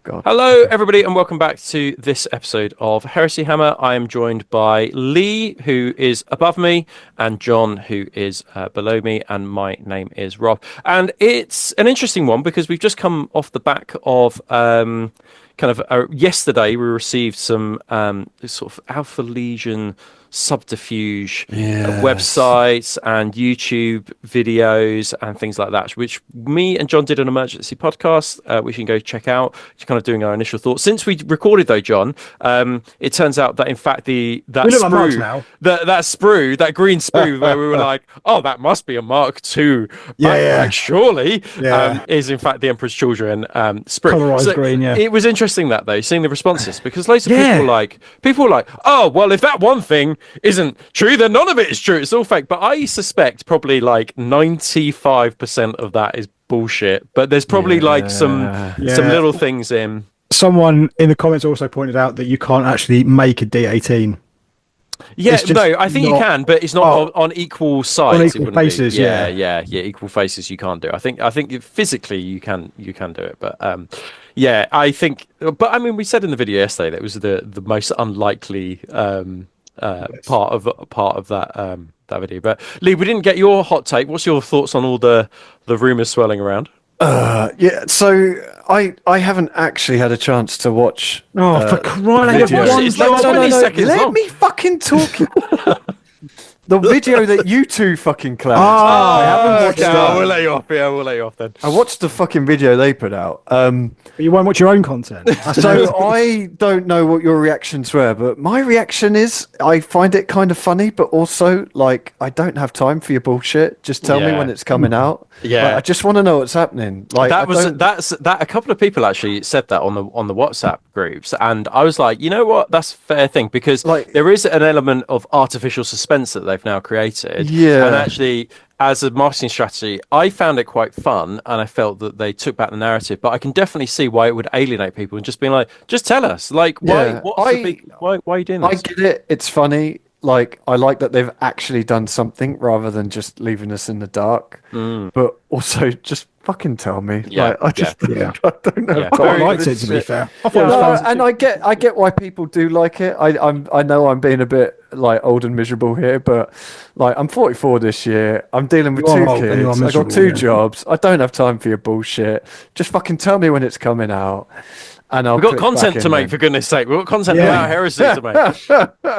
God. Hello, everybody, and welcome back to this episode of Heresy Hammer. I am joined by Lee, who is above me, and John, who is below me, and my name is Rob. And it's an interesting one because we've just come off the back of yesterday. We received some sort of Alpha Legion subterfuge websites and YouTube videos and things like that, which me and John did an emergency podcast, which you can go check out. Just kind of doing our initial thoughts. Since we recorded though, John, it turns out that in fact that green sprue where we were like, oh, that must be a Mark II. Like, surely, is in fact the Emperor's Children sprue. Colorized green, It was interesting that though, seeing the responses, because loads of people were like, oh, well, if that one thing isn't true, then none of it is true. It's all fake. But I suspect probably like 95% of that is bullshit. But there's probably some little things in. Someone in the comments also pointed out that you can't actually make a D18. Yeah, no, I think you can, but it's not on equal sides. On equal faces, equal faces you can't do. I think physically you can do it, but I think. But I mean, we said in the video yesterday that it was the most unlikely part of that video. But Lee, we didn't get your hot take. What's your thoughts on all the rumors swirling around? So I haven't actually had a chance to watch. For crying out loud! It's like 20 seconds long. Let me fucking talk. The video that you two fucking clowns. I haven't watched that. We'll let you off. Yeah, we'll let you off then. I watched the fucking video they put out. But you won't watch your own content. So I don't know what your reactions were, but my reaction is I find it kind of funny, but also like I don't have time for your bullshit. Just tell me when it's coming out. Yeah, like, I just want to know what's happening. Like that's a couple of people actually said that on the WhatsApp groups, and I was like, you know what, that's a fair thing because like there is an element of artificial suspense that they've now created. Yeah, and actually, as a marketing strategy, I found it quite fun, and I felt that they took back the narrative. But I can definitely see why it would alienate people and just being like, just tell us, like, why? Why are you doing this? I get it. It's funny. Like, I like that they've actually done something rather than just leaving us in the dark. But also, just fucking tell me. Yeah, like, I don't know. Yeah. I liked it, to be fair. And I get why people do like it. I know I'm being a bit like old and miserable here, but like I'm 44 this year. I'm dealing with two kids. I got two jobs. I don't have time for your bullshit. Just fucking tell me when it's coming out. And we've got content to make, for goodness sake. We've got content about Heresy to make.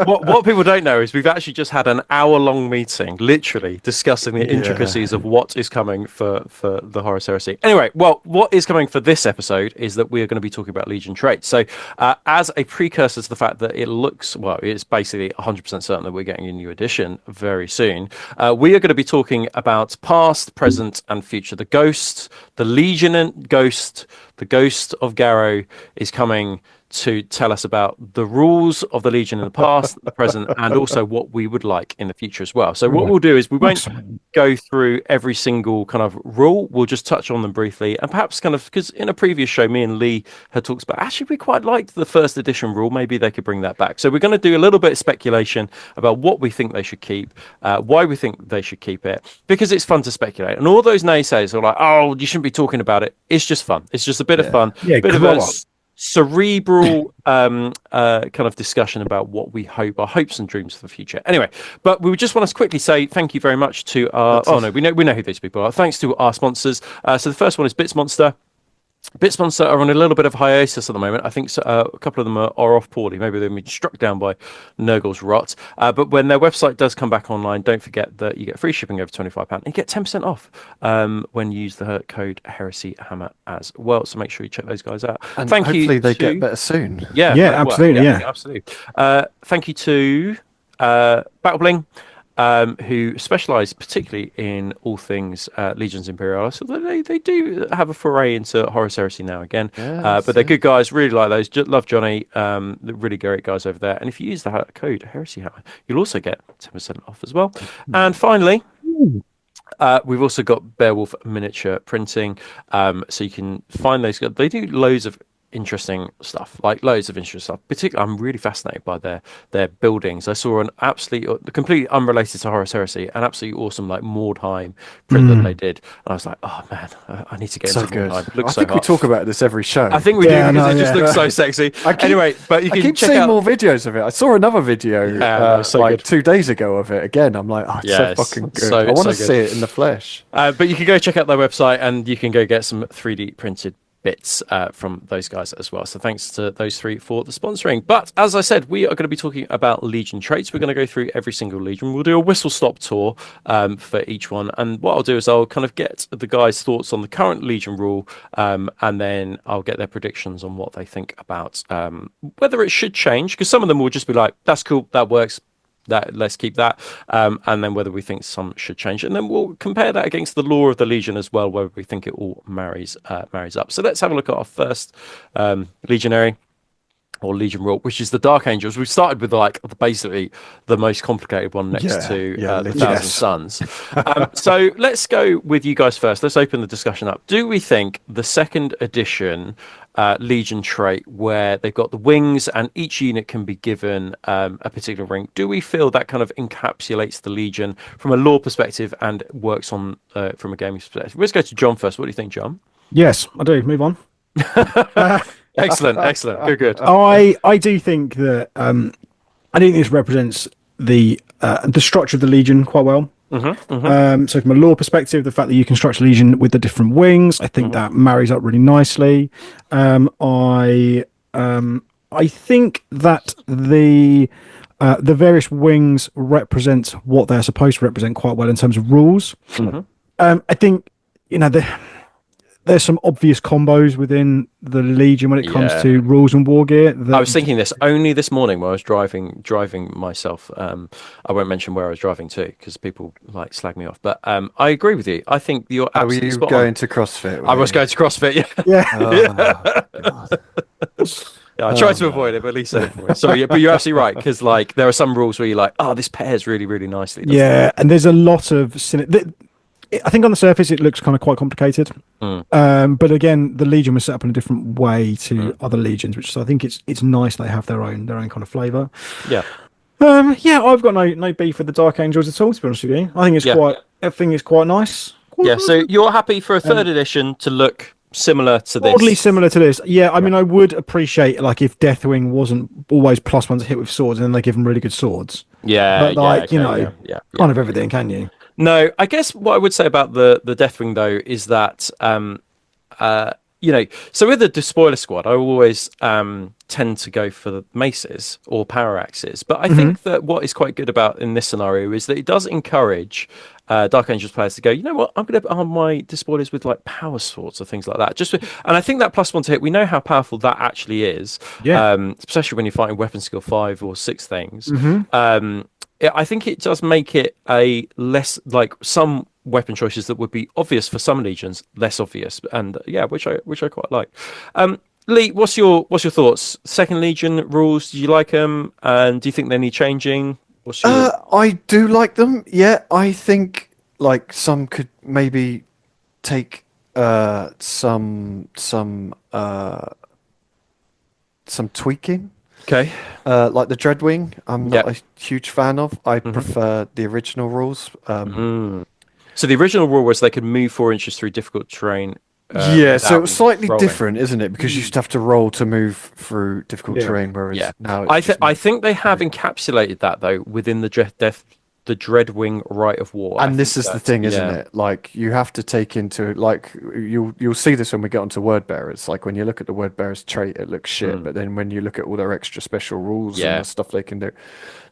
What people don't know is we've actually just had an hour-long meeting, literally, discussing the intricacies of what is coming for the HORUS Heresy. Anyway, well, what is coming for this episode is that we are going to be talking about Legion traits. So, as a precursor to the fact that it's basically 100% certain that we're getting a new edition very soon, we are going to be talking about past, present, and future. The Ghost, the Legion and Ghost, the Ghost of Garrow is coming to tell us about the rules of the Legion in the past, the present, and also what we would like in the future as well. So what we'll do is we won't go through every single kind of rule. We'll just touch on them briefly, and perhaps kind of because in a previous show, me and Lee had talked about actually we quite liked the first edition rule. Maybe they could bring that back. So we're going to do a little bit of speculation about what we think they should keep, why we think they should keep it, because it's fun to speculate. And all those naysayers are like, oh, you shouldn't be talking about it. It's just fun. It's just a bit of fun. Yeah, bit of a cerebral kind of discussion about what we hope, our hopes and dreams for the future. Anyway, but we just want to quickly say thank you very much to our we know who these people are. Thanks to our sponsors. So the first one is Bitsmonster. Bitsmonster are on a little bit of hiatus at the moment. I think a couple of them are off poorly. Maybe they've been struck down by Nurgle's rot. But when their website does come back online, don't forget that you get free shipping over £25 and you get 10% off when you use the code Heresy Hammer as well. So make sure you check those guys out. And hopefully they get better soon. Yeah, absolutely. Absolutely. Thank you to Bling. Who specialise particularly in all things Legions Imperialis. So they do have a foray into HORUS Heresy now again. But they're good guys, really like those. Love Johnny, they're really great guys over there. And if you use the code Heresy Hammer, you'll also get 10% off as well. And finally, we've also got Beowulf Miniature Printing. So you can find those. They do loads of interesting stuff, like loads of interesting stuff. Particularly, I'm really fascinated by their buildings. I saw an absolutely, completely unrelated to Horus Heresy, an absolutely awesome like Mordheim print that they did. And I was like, oh man, I need to get So into good. Mordheim. It looks I so think we hot. talk about this every show. I think we do Yeah, because no, it just yeah. looks so sexy. Anyway, but you I can keep check seeing out more videos of it. I saw another video Yeah, so like good. 2 days ago of it again. I'm like, oh, it's so fucking good. I want to see it in the flesh. But you can go check out their website and you can go get some 3D printed bits from those guys as well. So thanks to those three for the sponsoring. But as I said, we are going to be talking about Legion traits. We're going to go through every single Legion. We'll do a whistle stop tour for each one. And what I'll do is I'll kind of get the guys' thoughts on the current Legion rule, and then I'll get their predictions on what they think about whether it should change, because some of them will just be like, that's cool, that works, that let's keep that, and then whether we think some should change, and then we'll compare that against the law of the Legion as well, whether we think it all marries up. So let's have a look at our first legionary or Legion rule, which is the Dark Angels. We started with like basically the most complicated one next to the Thousand Suns. So let's go with you guys first. Let's open the discussion up. Do we think the second edition Legion trait, where they've got the wings and each unit can be given a particular ring, do we feel that kind of encapsulates the Legion from a lore perspective and works on from a gaming perspective? Let's go to John first. What do you think, John? Yes, I do. Move on. Excellent. Good. I do think that I think this represents the structure of the Legion quite well. So from a lore perspective, the fact that you can structure Legion with the different wings, I think that marries up really nicely. I think that the various wings represent what they're supposed to represent quite well in terms of rules. I think there's some obvious combos within the Legion when it comes to rules and war gear. I was thinking this only this morning when I was driving myself. I won't mention where I was driving to because people like slag me off. But I agree with you. I think you're absolutely Were you spot going on. to CrossFit? I was going to CrossFit. Yeah, I tried to avoid it, but at least sorry. But you're absolutely right, because like there are some rules where you're like, oh, this pairs really, really nicely. And there's a lot of I think on the surface it looks kind of quite complicated, but again, the Legion was set up in a different way to other Legions, which so I think it's nice they have their own kind of flavour. I've got no beef with the Dark Angels at all, to be honest with you. I think it's quite nice. So you're happy for a third edition to look similar to this? Broadly similar to this. I mean, I would appreciate like if Deathwing wasn't always +1 to hit with swords, and then they give them really good swords. But kind of everything, can you? No, I guess what I would say about the Deathwing though is that so with the Despoiler squad, I always tend to go for the maces or power axes. But I think that what is quite good about in this scenario is that it does encourage Dark Angels players to go, you know what, I'm going to arm my Despoilers with like power swords or things like that. And I think that +1 to hit, we know how powerful that actually is. Especially when you're fighting weapon skill 5 or 6 things. I think it does make it a less like some weapon choices that would be obvious for some legions, less obvious, and which I quite like. Lee, what's your thoughts? Second Legion rules, do you like them, and do you think they need changing? I do like them. Yeah, I think like some could maybe take some tweaking. Okay. Like the Dreadwing, I'm not a huge fan of. I prefer the original rules. So the original rule was they could move 4 inches through difficult terrain. So it was slightly different, isn't it? Because you used to have to roll to move through difficult terrain, whereas now it's I think they have encapsulated that though within the Dreadwing Rite of War. And this is the thing, isn't it? Like you have to take into like you'll see this when we get onto word bearers. Like when you look at the word bearers trait, it looks shit, but then when you look at all their extra special rules and the stuff they can do,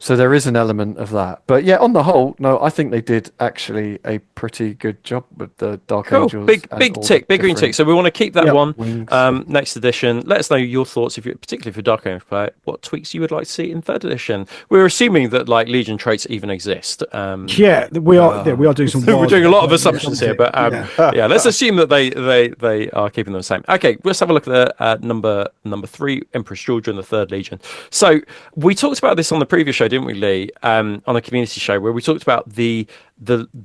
so there is an element of that. But yeah, on the whole, no, I think they did actually a pretty good job with the Dark Angels. Big tick, big green tick. So we want to keep that one. Wings. Next edition. Let us know your thoughts, particularly if you're Dark Angel player, what tweaks you would like to see in third edition. We're assuming that like Legion traits even exist. We are doing some. We're doing a lot of assumptions here, but let's assume that they are keeping them the same. Okay, let's have a look at the number 3, Empress Georgia and the Third Legion. So we talked about this on the previous show, didn't we, Lee? On a community show where we talked about the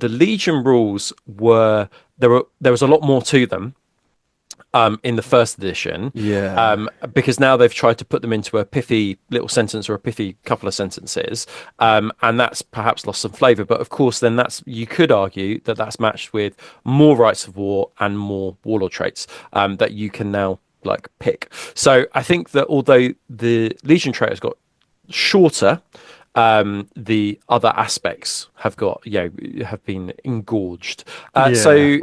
Legion rules were there was a lot more to them. in the first edition. Yeah. Because now they've tried to put them into a pithy little sentence or a pithy couple of sentences, and that's perhaps lost some flavour. But of course, then you could argue that that's matched with more rights of war and more warlord traits that you can now like pick. So I think that although the Legion trait has got shorter, the other aspects have been engorged. So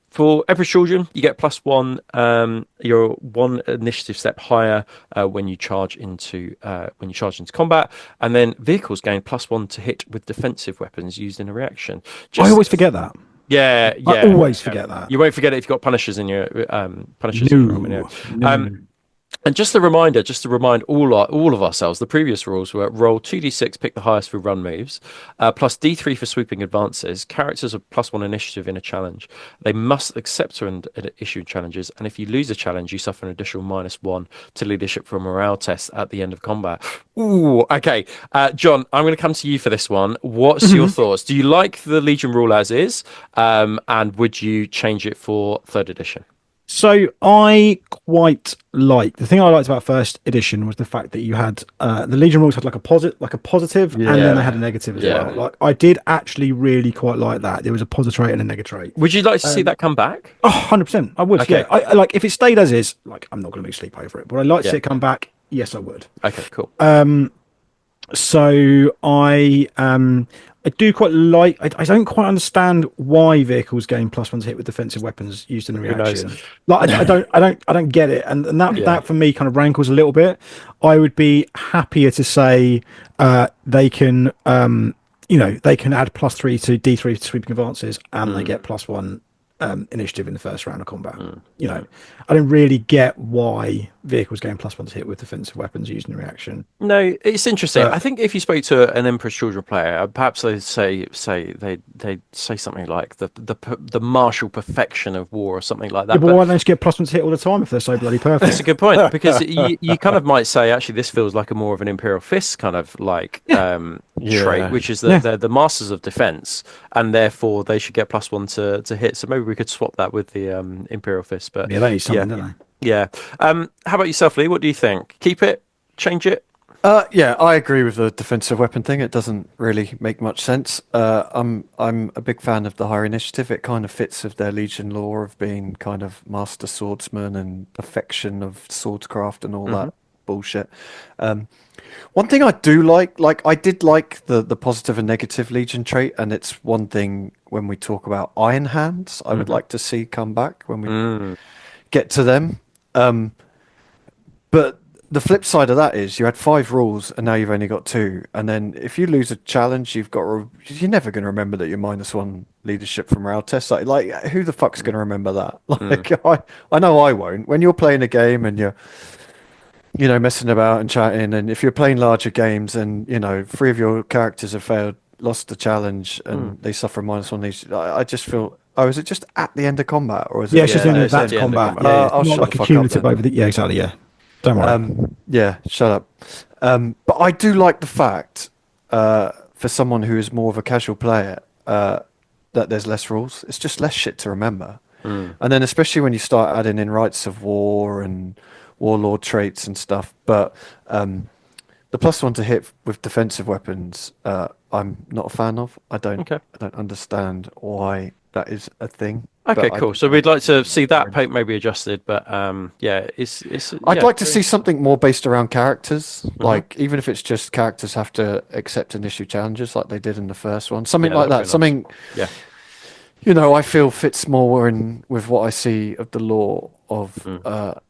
for Emperor's Children, you get +1. You're one initiative step higher when you charge into combat, and then vehicles gain +1 to hit with defensive weapons used in a reaction. I always forget that. Yeah, I always forget that. You won't forget it if you've got Punishers in your No. And just a reminder, just to remind all of ourselves, the previous rules were roll 2d6, pick the highest for run moves, plus d3 for sweeping advances. Characters are +1 initiative in a challenge. They must accept and issue challenges, and if you lose a challenge, you suffer an additional -1 to leadership for a morale test at the end of combat. Ooh, okay. John, I'm going to come to you for this one. What's your thoughts? Do you like the Legion rule as is, and would you change it for 3rd edition? So I quite the thing I liked about first edition was the fact that you had the Legion rules had like a positive, and then they had a negative as well. Like I did actually really quite like that. There was a positive trait and a negative trait. Would you like to see that come back? Oh, 100%. I would. Okay. Yeah. I like if it stayed as is. Like I'm not going to lose sleep over it, but I'd like to see it come back. Yes, I would. Okay, cool. So I do quite like. I don't quite understand why vehicles gain +1 to hit with defensive weapons used in a reaction. Like I don't get it, and that for me kind of rankles a little bit. I would be happier to say they can they can add +3 to D3 to sweeping advances, and they get +1 initiative in the first round of combat. I don't really get why vehicles gain +1 to hit with defensive weapons used in a reaction. No, it's interesting. I think if you spoke to an Emperor's Children player, perhaps they'd say something like the martial perfection of war or something like that. Yeah, but why don't they just get +1 to hit all the time if they're so bloody perfect? That's a good point, because you kind of might say actually this feels like a more of an Imperial Fist kind of like trait, which is that they're the masters of defense, and therefore they should get +1 to hit. So maybe we could swap that with the Imperial Fist. But yeah, they need something, don't they? Yeah. How about yourself, Lee? What do you think? Keep it? Change it? Yeah, I agree with the defensive weapon thing. It doesn't really make much sense. I'm a big fan of the higher initiative. It kind of fits with their Legion lore of being kind of master swordsman and perfection of swordscraft and all that bullshit. One thing I do like I did like the positive and negative Legion trait, and it's one thing when we talk about Iron Hands, I would like to see come back when we get to them. But the flip side of that is you had 5 rules and now you've only got 2. And then if you lose a challenge, you're never going to remember that you're -1 leadership from morale tests. Like who the fuck's going to remember that? Like I know I won't. When you're playing a game and you're messing about and chatting, and if you're playing larger games and 3 of your characters have lost the challenge and they suffer -1 each, I just feel. Oh, is it just at the end of combat, or is it? Yeah, it's just at the end of combat. I'll not shut like the a fuck cumulative up over the. Yeah, exactly. Yeah, don't worry. Yeah, shut up. But I do like the fact, for someone who is more of a casual player, that there's less rules. It's just less shit to remember. And then especially when you start adding in rights of war and warlord traits and stuff. But the +1 to hit with defensive weapons, I'm not a fan of. I don't understand why that is a thing. Okay, cool. So we'd like to see that maybe adjusted, but I'd like to see something more based around characters. Like even if it's just characters have to accept and issue challenges, like they did in the first one, something like that. Something, I feel fits more in with what I see of the lore of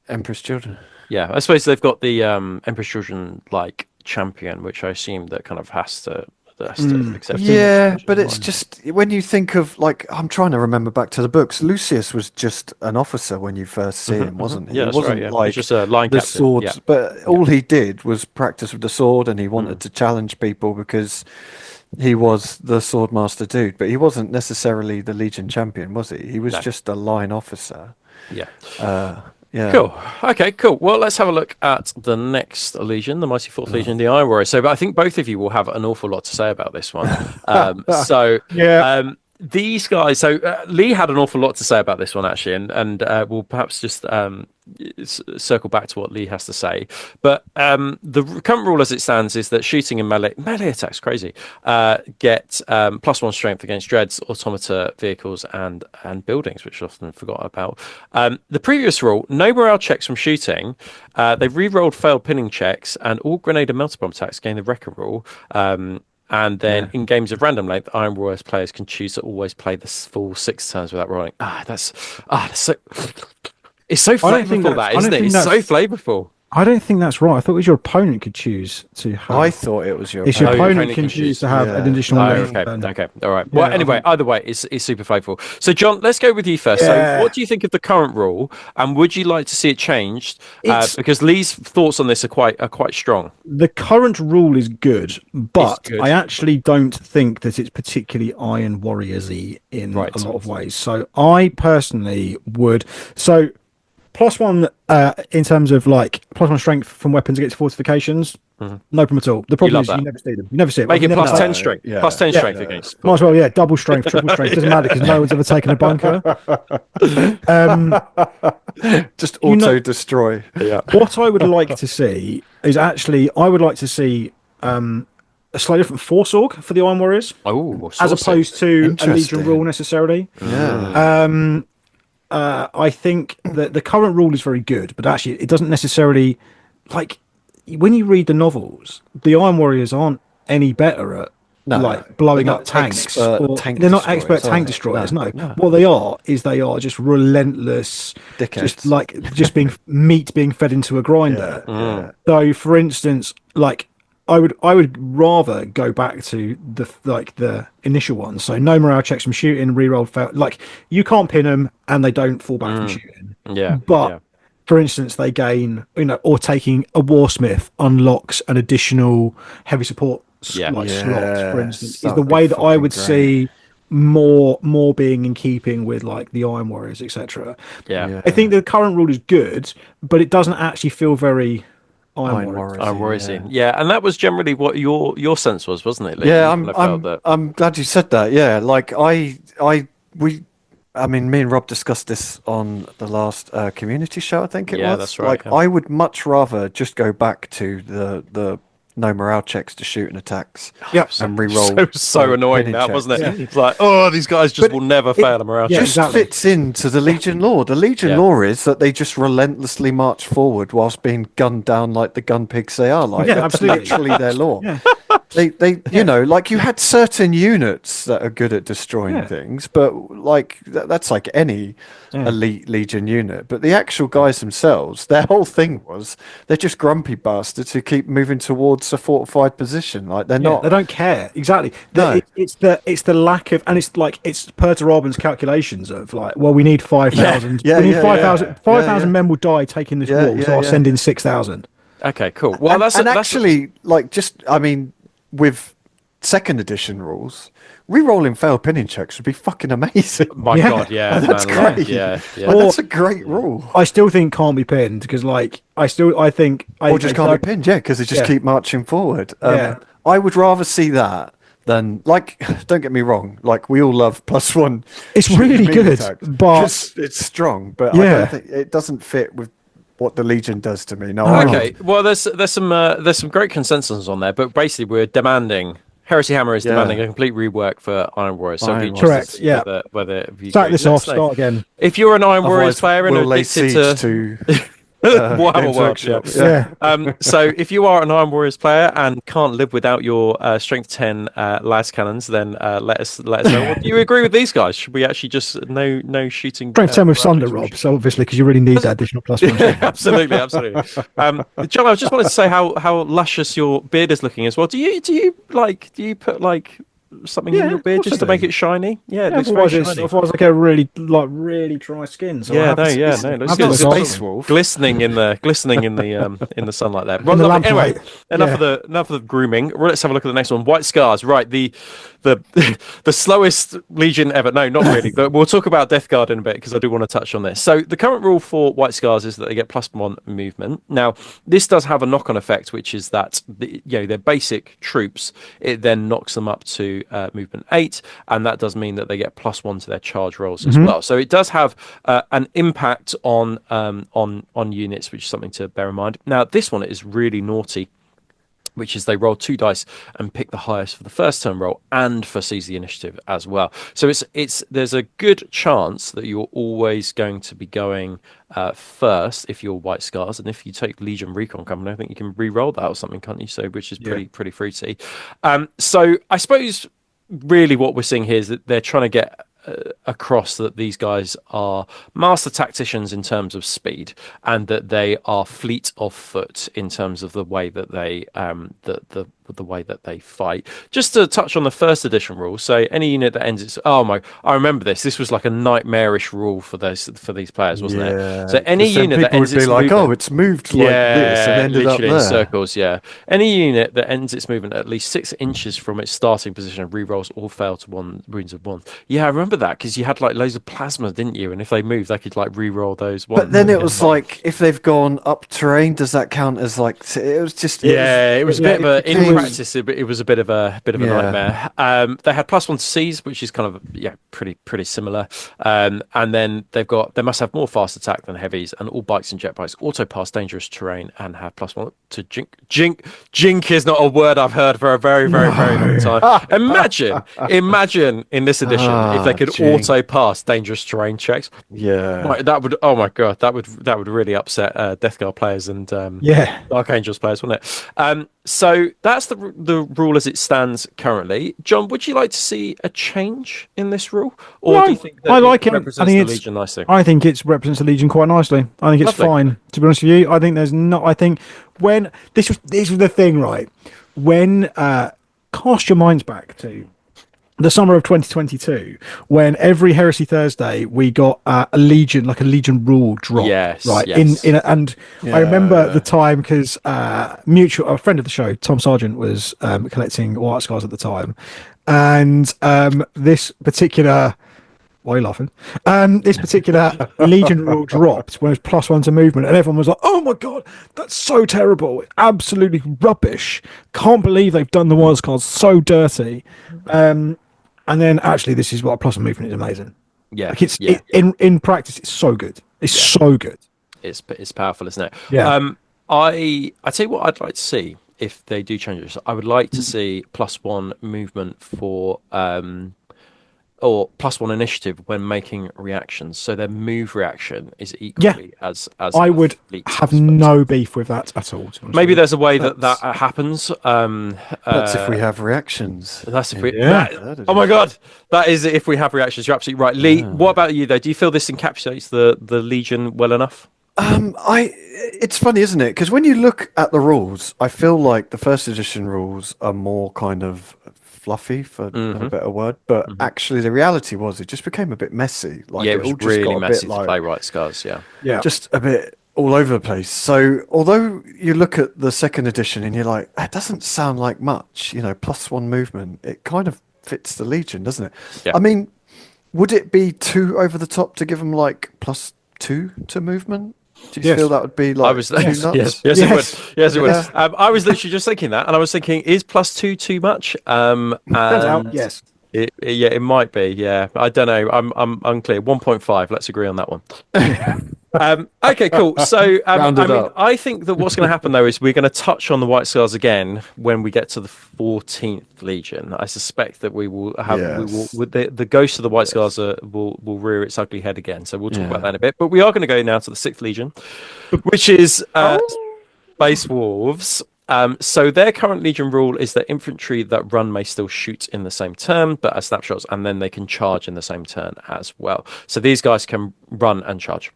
Emperor's Children. Yeah, I suppose they've got the Emperor's Children like champion, which I assume that kind of has to accept. Yeah, but it's just when you think of I'm trying to remember back to the books. Lucius was just an officer when you first see him, wasn't he? Yeah, he wasn't like just a line the captain. Swords, but all he did was practice with the sword, and he wanted to challenge people because he was the swordmaster dude. But he wasn't necessarily the Legion champion, was he? He was just a line officer. Yeah. Yeah. Cool. Okay, cool. Well, let's have a look at the next Legion, the Mighty Fourth Legion, the Iron Warriors. So, but I think both of you will have an awful lot to say about this one. these guys. So Lee had an awful lot to say about this one actually, and we'll perhaps just circle back to what Lee has to say. But the current rule as it stands is that shooting and melee attacks, crazy, get +1 strength against dreads, automata, vehicles, and buildings, which I often forgot about. The previous rule, no morale checks from shooting. They re-rolled failed pinning checks, and all grenade and melter bomb attacks gain the wrecker rule. And then in games of random length, Iron Warriors players can choose to always play the full 6 turns without rolling. That's so. It's so flavorful, that isn't it? It's so flavorful. I don't think that's right. I thought it was your opponent could choose to have. I thought it was your opponent. Your opponent can choose to have an additional. Okay. All right. Well, anyway, either way, it's super flavorful. So, John, let's go with you first. So, what do you think of the current rule, and would you like to see it changed? Because Lee's thoughts on this are quite strong. The current rule is good, but I actually don't think that it's particularly Iron Warriors-y in a lot of ways. So, I personally would. So, +1 in terms of like +1 strength from weapons against fortifications, no problem at all. The problem is you never see them. You never see it. Make it +10 strength. +10 strength against. Might as well, double strength, triple strength. Doesn't matter because no one's ever taken a bunker. Just auto destroy. Yeah. What I would like to see is actually, I would like to see a slightly different force org for the Iron Warriors, as opposed to a Legion rule necessarily. Yeah. I think that the current rule is very good, but actually it doesn't necessarily, like, when you read the novels, the Iron Warriors aren't any better at blowing up tanks. They're not expert tank destroyers. No. What they are is they are just relentless dickheads. just being meat being fed into a grinder. So, for instance, like, I would rather go back to the initial ones. So no morale checks from shooting, reroll fail. Like, you can't pin them and they don't fall back from shooting. But for instance, they gain, or taking a Warsmith unlocks an additional heavy support slots, for instance, is the way that I would see more being in keeping with like the Iron Warriors, etc. I think the current rule is good, but it doesn't actually feel very Iron Warriors. And that was generally what your sense was, wasn't it, Lee? Yeah, I'm glad you said that. Yeah, like me and Rob discussed this on the last community show, I think it was. Yeah, that's right. Like, I would much rather just go back to the no morale checks to shoot and attacks. And re-roll. So annoying that, wasn't it? It's like, these guys just will never fail a morale check. Just fits into the Legion lore. The Legion lore is that they just relentlessly march forward whilst being gunned down like the gun pigs they are. Like, that's literally their lore. They like, you had certain units that are good at destroying things, but like that's like any elite Legion unit. But the actual guys themselves, their whole thing was they're just grumpy bastards who keep moving towards a fortified position. Like, they're not. They don't care. Exactly. No. It's the lack of, and it's like, it's per de Robin's calculations of like, well, we need 5,000. We need 5,000 men will die taking this wall, so I'll send in 6,000. Okay, cool. Well, that's actually like, just, I mean, with second edition rules, re-rolling failed pinning checks would be fucking amazing. My God, that's great. That's a great rule. I still think can't be pinned because, like, I think or just can't be pinned, because they just keep marching forward. I would rather see that than, like, don't get me wrong, like, we all love +1. It's really good, but it's strong. But I don't think it doesn't fit with what the Legion does to me. Well, there's some great consensus on there, but basically we're demanding. Heresy Hammer is demanding a complete rework for Iron Warriors. So correct. Whether you start this off, start again. If you're an Iron Warriors player and addicted to Warhammer World, so if you are an Iron Warriors player and can't live without your Strength 10 las cannons, then let us know. Well, do you agree with these guys? Should we actually just no shooting? Strength 10 with Sunder, Rob. So obviously, because you really need that additional +1. Absolutely. John, I just wanted to say how luscious your beard is looking as well. Do you put like something in your beard just to make it shiny? It looks very shiny. Otherwise, I get really dry skin. So no. It looks good. Space Wolf glistening in the sunlight there. Anyway, enough of the grooming. Let's have a look at the next one. White Scars. Right, the slowest Legion ever. No, not really. But we'll talk about Death Guard in a bit because I do want to touch on this. So the current rule for White Scars is that they get +1 movement. Now, this does have a knock-on effect, which is that their basic troops, it then knocks them up to to movement 8, and that does mean that they get +1 to their charge rolls as well. So it does have an impact on units, which is something to bear in mind. Now, this one is really naughty, which is they roll 2 dice and pick the highest for the first turn roll and for seize the initiative as well. So there's a good chance that you're always going to be going first if you're White Scars, and if you take Legion Recon Company, I think you can re-roll that or something, can't you? So which is pretty fruity. So I suppose really what we're seeing here is that they're trying to get across that these guys are master tacticians in terms of speed, and that they are fleet of foot in terms of the way that they the way that they fight. Just to touch on the first edition rule, so any unit that ends its I remember this was like a nightmarish rule for these players, wasn't it? So any unit that ends its movement, oh, it's moved like this and ended up there in circles. Yeah, any unit that ends its movement at least 6 inches from its starting position and re-rolls or fail to 1 wounds of 1. Yeah, I remember that because you had like loads of plasma, didn't you? And if they moved, they could like re-roll those. But then it was like, if they've gone up terrain, does that count as like? It was just it was a bit of a in practice. It was a bit of a nightmare. They had +1 to seize, which is kind of pretty similar. And then they must have more fast attack than heavies, and all bikes and jet bikes auto pass dangerous terrain and have +1 to jink. Jink is not a word I've heard for a very long time. Imagine in this edition if they could auto pass dangerous terrain checks. Yeah, that would. Oh my god, that would really upset Death Guard players and Dark Angels players, wouldn't it? So that's the rule as it stands currently. John, would you like to see a change in this rule, or do you think that I like it represents the Legion nicely? I think it represents the Legion quite nicely. I think it's fine. To be honest with you, I think there's not. I think when this was the thing, right? When cast your minds back to the summer of 2022, when every Heresy Thursday we got a Legion rule drop. I remember the time because a friend of the show, Tom Sargent, was collecting White Scars at the time, and this particular. Why are you laughing? This particular Legion rule dropped when it was +1 to movement, and everyone was like, "Oh my god, that's so terrible! Absolutely rubbish! Can't believe they've done the White Scars so dirty." And then actually, this is what +1 movement is amazing. Yeah, like in practice, it's so good. It's so good. It's powerful, isn't it? Yeah. I tell you what I'd like to see if they do change this. I would like to see +1 movement for or +1 initiative when making reactions, so their move reaction is equally as I would have no beef with that at all. Maybe there's a way that happens. That's if we have reactions. That's if we. Oh my god, that is if we have reactions. You're absolutely right, Lee. What about you though? Do you feel this encapsulates the Legion well enough? It's funny, isn't it? Because when you look at the rules, I feel like the first edition rules are more kind of fluffy, for a better word, but actually the reality was it just became a bit messy. Like it was really messy to play White Scars. Just a bit all over the place. So although you look at the second edition and you're like, that doesn't sound like much, +1 movement, it kind of fits the Legion, doesn't it? I mean, would it be too over the top to give them like +2 to movement? Do you feel that would be like too nuts? Yes, it would. I was literally just thinking that, and I was thinking, is +2 too much? Turns out, yes. It might be. Yeah, I don't know. I'm unclear. 1.5. Let's agree on that one. Okay, cool. So I think that what's going to happen though is we're going to touch on the White Scars again when we get to the 14th Legion. I suspect that we will have the ghost of the White Scars will rear its ugly head again. So we'll talk about that in a bit. But we are going to go now to the 6th Legion, which is Space Wolves. So their current Legion rule is that infantry that run may still shoot in the same turn, but as snapshots, and then they can charge in the same turn as well. So these guys can run and charge.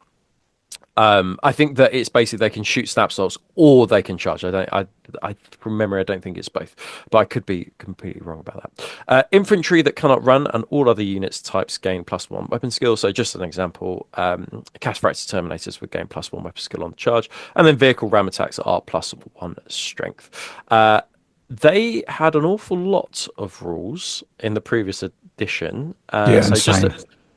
I think that it's basically they can shoot snapshots or they can charge. From memory, I don't think it's both, but I could be completely wrong about that. Infantry that cannot run and all other units types gain +1 weapon skill. So just an example, Cataphracts Terminators would gain +1 weapon skill on the charge, and then vehicle ram attacks are +1 strength. They had an awful lot of rules in the previous edition.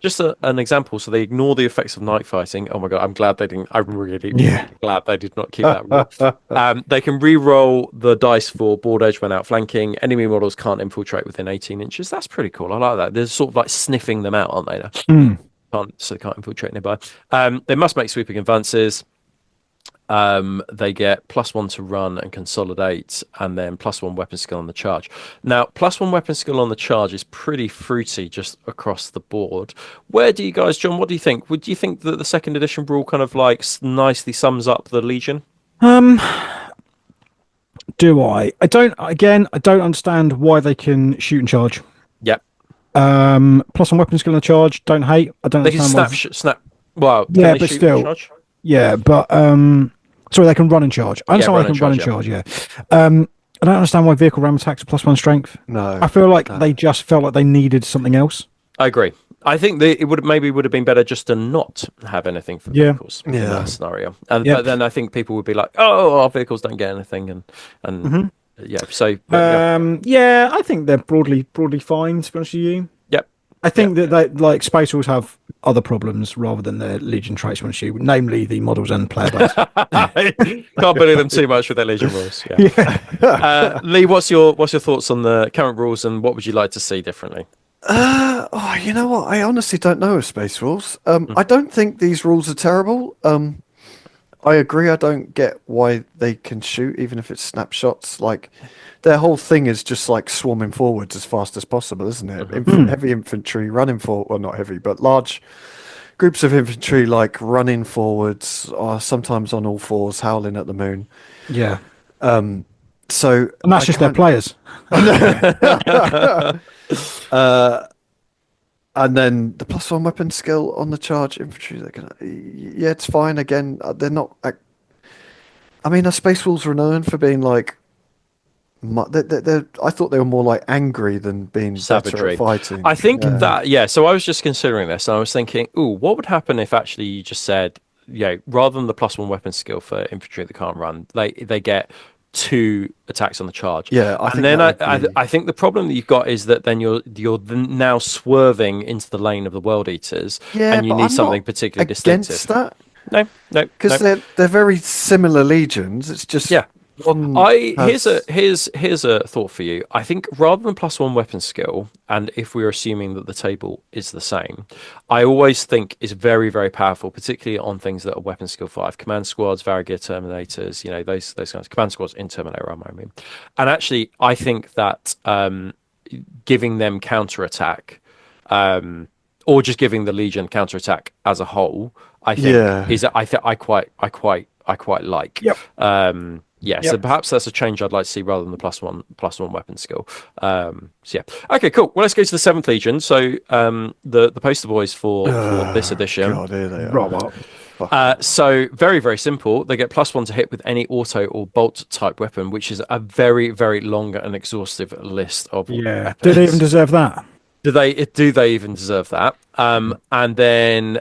just an example. So they ignore the effects of night fighting. Oh my god, I'm glad they didn't. I'm really, really glad they did not keep that rule. They can re-roll the dice for board edge when outflanking. Enemy models can't infiltrate within 18 inches. That's pretty cool. I like that. They're sort of like sniffing them out, aren't they? Now? So they can't infiltrate nearby. They must make sweeping advances. They get +1 to run and consolidate, and then +1 weapon skill on the charge. Now, +1 weapon skill on the charge is pretty fruity just across the board. Where do you guys, John? What do you think? Would you think that the second edition rule kind of like nicely sums up the Legion? Do I? I don't. Again, I don't understand why they can shoot and charge. Yep. +1 weapon skill on the charge. Don't hate. I don't. They can snap. Well, yeah, can they but shoot still. and charge? Yeah, but sorry, they can run and charge. I understand why they can run and charge. Yeah. I don't understand why vehicle ram attacks are +1 strength. No, I feel like they just felt like they needed something else. I agree. I think it would have been better just to not have anything for vehicles in that scenario. But then I think people would be like, "Oh, our vehicles don't get anything," and yeah. So yeah, I think they're broadly fine. To be honest with you. Yep. I think that they, like, Space Wolves have other problems rather than their Legion traits, to be honest with you, namely the models and player base. Can't bully them too much with their Legion rules. Yeah. Lee, what's your thoughts on the current rules, and what would you like to see differently? You know what? I honestly don't know of Space Rules. I don't think these rules are terrible. I agree. I don't get why they can shoot, even if it's snapshots. Like, their whole thing is just like swarming forwards as fast as possible, isn't it? Heavy infantry running forward, well, not heavy, but large groups of infantry like running forwards, or sometimes on all fours, howling at the moon. Yeah. So, and that's just their players. And then the +1 weapon skill on the charge infantry, they're gonna, yeah, it's fine. Again, they're not. I mean, our Space Wolves are known for being like. I thought they were more like angry than being better at fighting. I think that. So I was just considering this, and I was thinking, ooh, what would happen if actually you just said, rather than the +1 weapon skill for infantry that can't run, they get 2 attacks on the charge. Yeah, I think the problem that you've got is that then you're now swerving into the lane of the World Eaters, and you need something particularly distinctive. Against that? No, because they're very similar legions. It's just here's a thought for you. I think rather than +1 weapon skill, and if we're assuming that the table is the same, I always think is very, very powerful, particularly on things that are weapon skill 5, command squads, Variegear Terminators, those kinds of command squads in Terminator armor, I mean. And actually, I think that giving them counterattack, or just giving the Legion counterattack as a whole, I think is I quite like. Yep. So perhaps that's a change I'd like to see rather than the +1 weapon skill. Okay, cool. Well, let's go to the 7th Legion. So the poster boys for this edition. God, here they are. So very, very simple. They get +1 to hit with any auto or bolt type weapon, which is a very, very long and exhaustive list of weapons. Do they even deserve that? Do they even deserve that? And then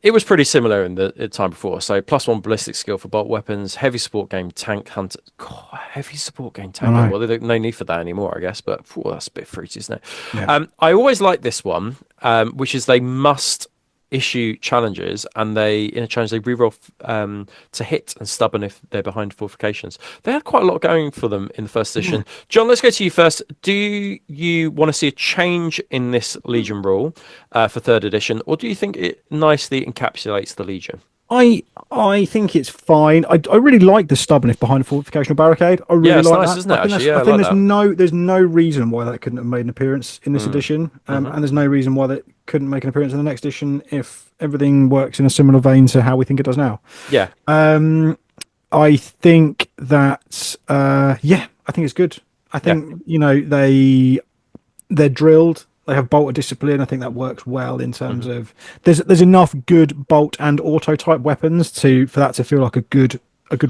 it was pretty similar in the time before. So +1 ballistic skill for bolt weapons, heavy support game tank hunter. God, heavy support game tank. Well, there's no need for that anymore, I guess. But that's a bit fruity, isn't it? Yeah. I always like this one, which is they must issue challenges, and in a challenge they reroll to hit and stubborn if they're behind fortifications. They had quite a lot going for them in the first edition. John, let's go to you first. Do you want to see a change in this Legion rule for 3rd edition, or do you think it nicely encapsulates the Legion? I think it's fine. I really like the stubborn if behind a fortification or barricade. I really like nice, that. Isn't it? I think there's no reason why that couldn't have made an appearance in this edition, and there's no reason why that couldn't make an appearance in the next edition if everything works in a similar vein to how we think it does now. Yeah. I think that I think it's good. I think they're drilled. They have bolt of discipline. I think that works well in terms of there's enough good bolt and auto type weapons for that to feel like a good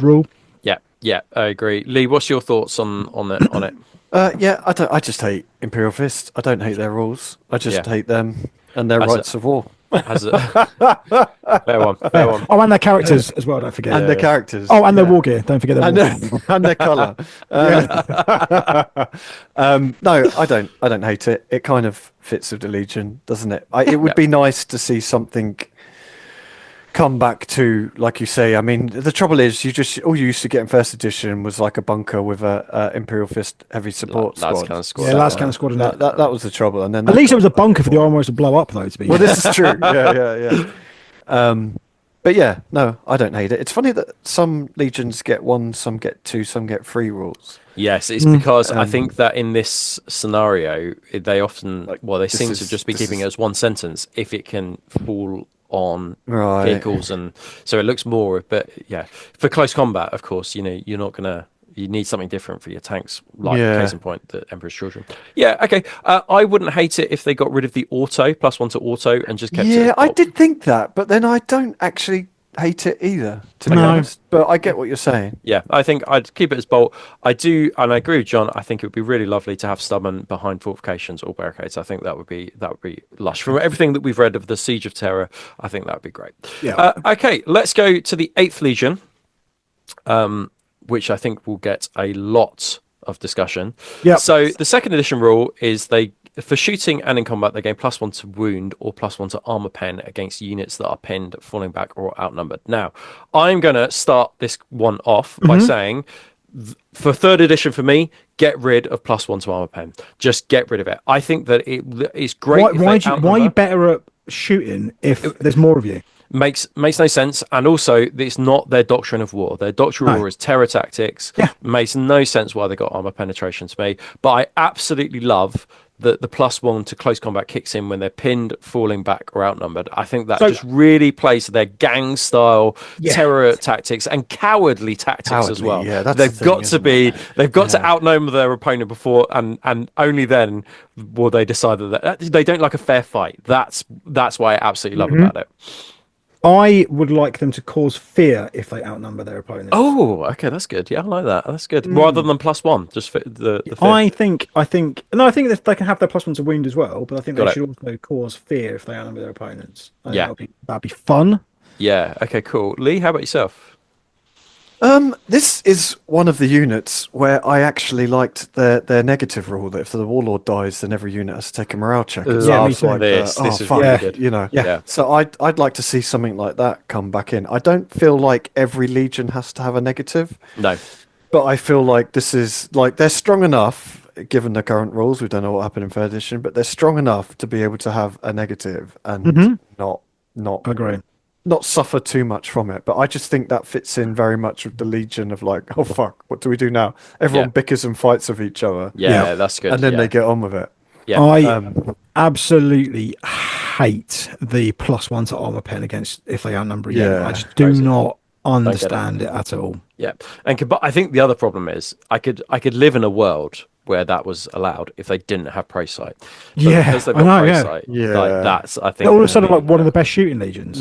rule. Yeah, I agree. Lee, what's your thoughts on it? I just hate Imperial Fist. I don't hate their rules. I just hate them and their rights of war. Has a fair one. Oh, and their characters as well. Don't forget. And the characters. Oh, and their war gear. Don't forget their war gear. And their colour. No, I don't hate it. It kind of fits with the Legion, doesn't it? It would be nice to see something come back to, like you say. I mean, the trouble is, all you used to get in first edition was like a bunker with a Imperial Fist heavy support squad. Yeah, last kind of squad. That was the trouble. And then at least it was a bunker for the armorers to blow up, though. To be well, this is true. Yeah. But yeah, no, I don't hate it. It's funny that some legions get 1, some get 2, some get 3 rules. Yes, it's because I think that in this scenario, they often, they seem to just be keeping it as one sentence if it can fall on vehicles, and so it looks more. But yeah, for close combat, of course, you're not gonna. You need something different for your tanks, like case in point, the Emperor's Children. Yeah, okay. I wouldn't hate it if they got rid of the auto, +1 to auto, and just kept it. Yeah, I did think that, but then I don't actually hate it either, to be honest. But I get what you're saying. Yeah, I think I'd keep it as bolt. I do, and I agree with John. I think it would be really lovely to have stubborn behind fortifications or barricades. I think that would be lush. From everything that we've read of the Siege of Terror, I think that would be great. Yeah. Okay, let's go to the 8th Legion. Which I think will get a lot of discussion. Yeah. So the 2nd edition rule is for shooting and in combat, they gain +1 to wound or +1 to armor pen against units that are pinned, falling back, or outnumbered. Now, I'm going to start this one off by saying, for 3rd edition, for me, get rid of +1 to armor pen. Just get rid of it. I think that it's great. Why are you better at shooting if there's more of you? Makes no sense, and also it's not their doctrine of war. Their doctrine of war is terror tactics. Makes no sense why they got armor penetration to me. But I absolutely love that the +1 to close combat kicks in when they're pinned, falling back, or outnumbered. I think that just really plays to their gang style terror tactics and cowardly tactics as well. Yeah, they've got to outnumber their opponent before, and only then will they decide that they don't like a fair fight. That's why I absolutely love about it. I would like them to cause fear if they outnumber their opponents. Oh, okay, that's good. Yeah, I like that. That's good. Rather than +1, just fit the fear. I think that they can have their +1 to wound as well, but I think they should also cause fear if they outnumber their opponents. That'd be fun. Yeah. Okay. Cool. Lee, how about yourself? This is one of the units where I actually liked their negative rule that if the warlord dies, then every unit has to take a morale check. Yeah, me too. This is really good. So I'd like to see something like that come back in. I don't feel like every legion has to have a negative. No. But I feel like this is like they're strong enough, given the current rules. We don't know what happened in 3rd edition, but they're strong enough to be able to have a negative and not agree. Not suffer too much from it. But I just think that fits in very much with the Legion of like, oh fuck, what do we do now? Everyone bickers and fights with each other. Yeah, that's good. And then they get on with it. Yeah. I absolutely hate the +1 to armor pen against if they outnumber you. I just do not understand it at all. Yeah, but I think the other problem is I could live in a world where that was allowed if they didn't have prey sight. Because they've got prey sight, like that's I think they're all of a sudden like one of the best shooting legions.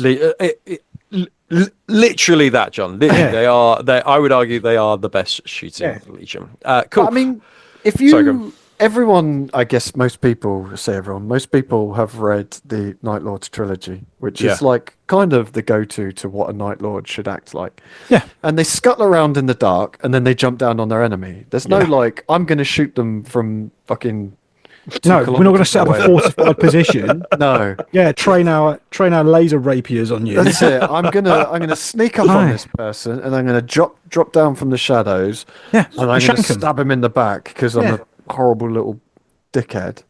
Literally that, John. Literally, they are. I would argue they are the best shooting legion. Cool. I mean, if you everyone, I guess most people have read the Night Lords trilogy, which is like kind of the go-to to what a Night Lord should act like. Yeah. And they scuttle around in the dark and then they jump down on their enemy. There's no like, I'm going to shoot them from fucking... No, we're not going to set up a fortified position. No. Yeah, train our laser rapiers on you. That's it. I'm gonna sneak up on this person and I'm gonna drop down from the shadows. Yeah. And I'm gonna stab him in the back because I'm a horrible little dickhead.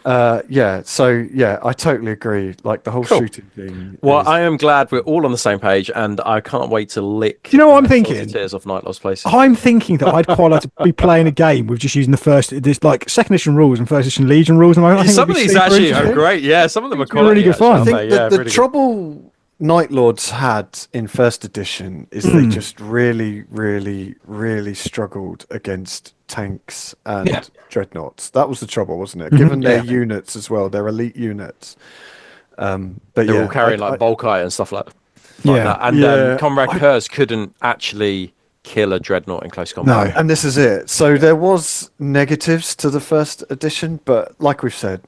So I totally agree. Like the whole shooting thing. Well, I am glad we're all on the same page, and I can't wait to lick. Do you know what I'm thinking? Tears off Night Lord's places. I'm thinking that I'd quite like to be playing a game with just using this like 2nd edition rules and 1st edition Legion rules. And I think some of these actually are great. Yeah, some of them are quality, really good fun. I think the trouble Night Lords had in 1st edition is they just really, really, really struggled against tanks and dreadnoughts. That was the trouble, wasn't it? Given their units as well, their elite units. But they're all carrying like Volkite and stuff like that. And Comrade Kurz couldn't actually kill a dreadnought in close combat. No. And this is it. So there was negatives to the first edition, but like we've said,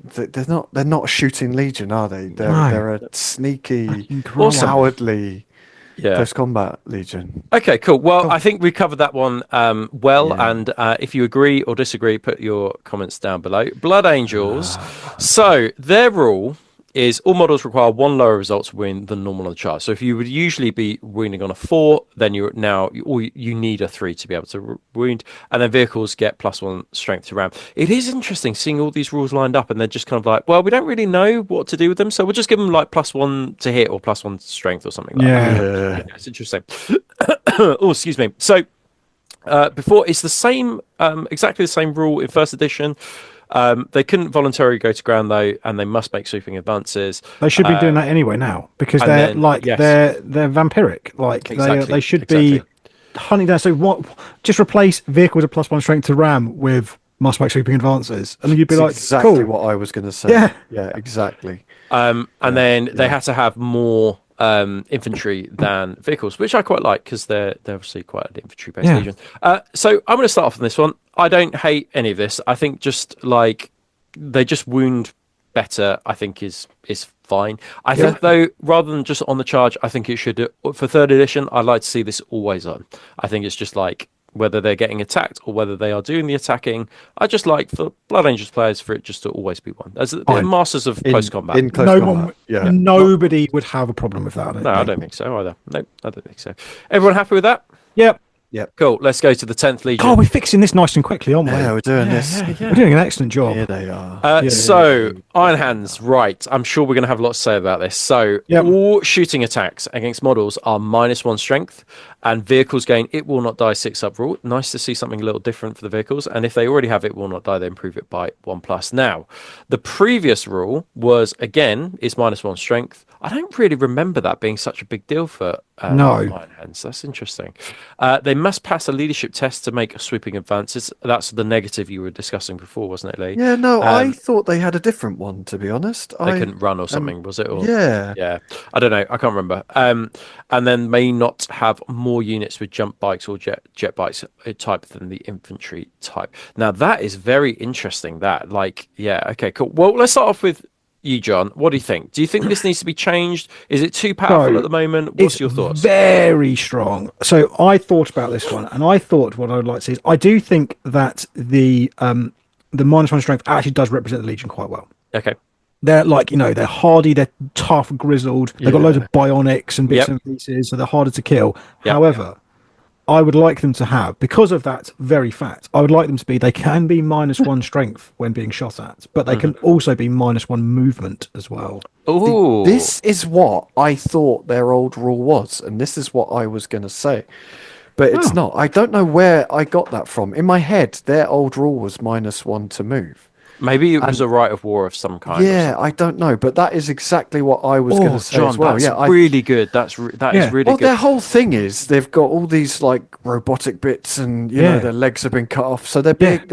they're not a shooting legion, are they? They're a sneaky, Awesome. cowardly close combat legion. Okay, cool. Well, I think we covered that one well. Yeah. And if you agree or disagree, put your comments down below. Blood Angels. So their rule is all models require 1 lower result to win than normal on the chart. So if you would usually be wounding on a 4, then you need a 3 to be able to wound, and then vehicles get +1 strength to ram. It is interesting seeing all these rules lined up, and they're just kind of like, well, we don't really know what to do with them, so we'll just give them like +1 to hit or +1 strength or something like that. Yeah, it's interesting. Oh, excuse me. So before, it's the same, exactly the same rule in first edition. They couldn't voluntarily go to ground though, and they must make sweeping advances. They should be doing that anyway now, because they're they're vampiric. Like they should be hunting down. So what? Just replace vehicle with a +1 strength to ram with must make sweeping advances, and then you'd be like, exactly cool. what I was going to say. Yeah, exactly. And then they had to have more infantry than vehicles, which I quite like because they're obviously quite an infantry-based legion. So I'm going to start off on this one. I don't hate any of this. I think just like they just wound better, I think is fine. I think though, rather than just on the charge, I think it should, for third edition, I'd like to see this always on. I think it's just like whether they're getting attacked or whether they are doing the attacking. I just like for Blood Angels players for it just to always be one. As the masters of close combat. In close combat. Nobody would have a problem with that. I don't think so either. No, I don't think so. Everyone happy with that? Yep. Cool. Let's go to the 10th Legion. Oh, we're fixing this nice and quickly, aren't we? Yeah, we're doing this. We're doing an excellent job. Here they are. So, Iron Hands, right. I'm sure we're going to have a lot to say about this. So, all shooting attacks against models are -1 strength, and vehicles gain it will not die 6-up rule. Nice to see something a little different for the vehicles. And if they already have it will not die, they improve it by 1+. Now, the previous rule was, again, is -1 strength. I don't really remember that being such a big deal for Iron Hands. That's interesting. They must pass a leadership test to make sweeping advances. That's the negative you were discussing before, wasn't it, Lee? Yeah, no, I thought they had a different one, to be honest. They couldn't run or something, was it? Or, yeah. I don't know. I can't remember. And then may not have more units with jump bikes or jet bikes type than the infantry type. Now, that is very interesting. Okay, cool. Well, let's start off with you, John. What do you think? Do you think this needs to be changed? Is it too powerful at the moment? What's your thoughts? Very strong. So I thought about this one, and I thought what I would like to see is I do think that the -1 strength actually does represent the Legion quite well. Okay. They're they're hardy, they're tough, grizzled. They've got loads of bionics and bits and pieces, so they're harder to kill. However, I would like them to have, because of that very fact, I would like them to be, they can be -1 strength when being shot at, but they can also be -1 movement as well. Ooh. This is what I thought their old rule was, and this is what I was going to say. But it's not. I don't know where I got that from. In my head, their old rule was -1 to move. Maybe it was a right of war of some kind. Yeah, I don't know, but that is exactly what I was going to say John, as well. That's really good. That is really well, good. their whole thing is they've got all these like robotic bits, and you know their legs have been cut off, so they're big.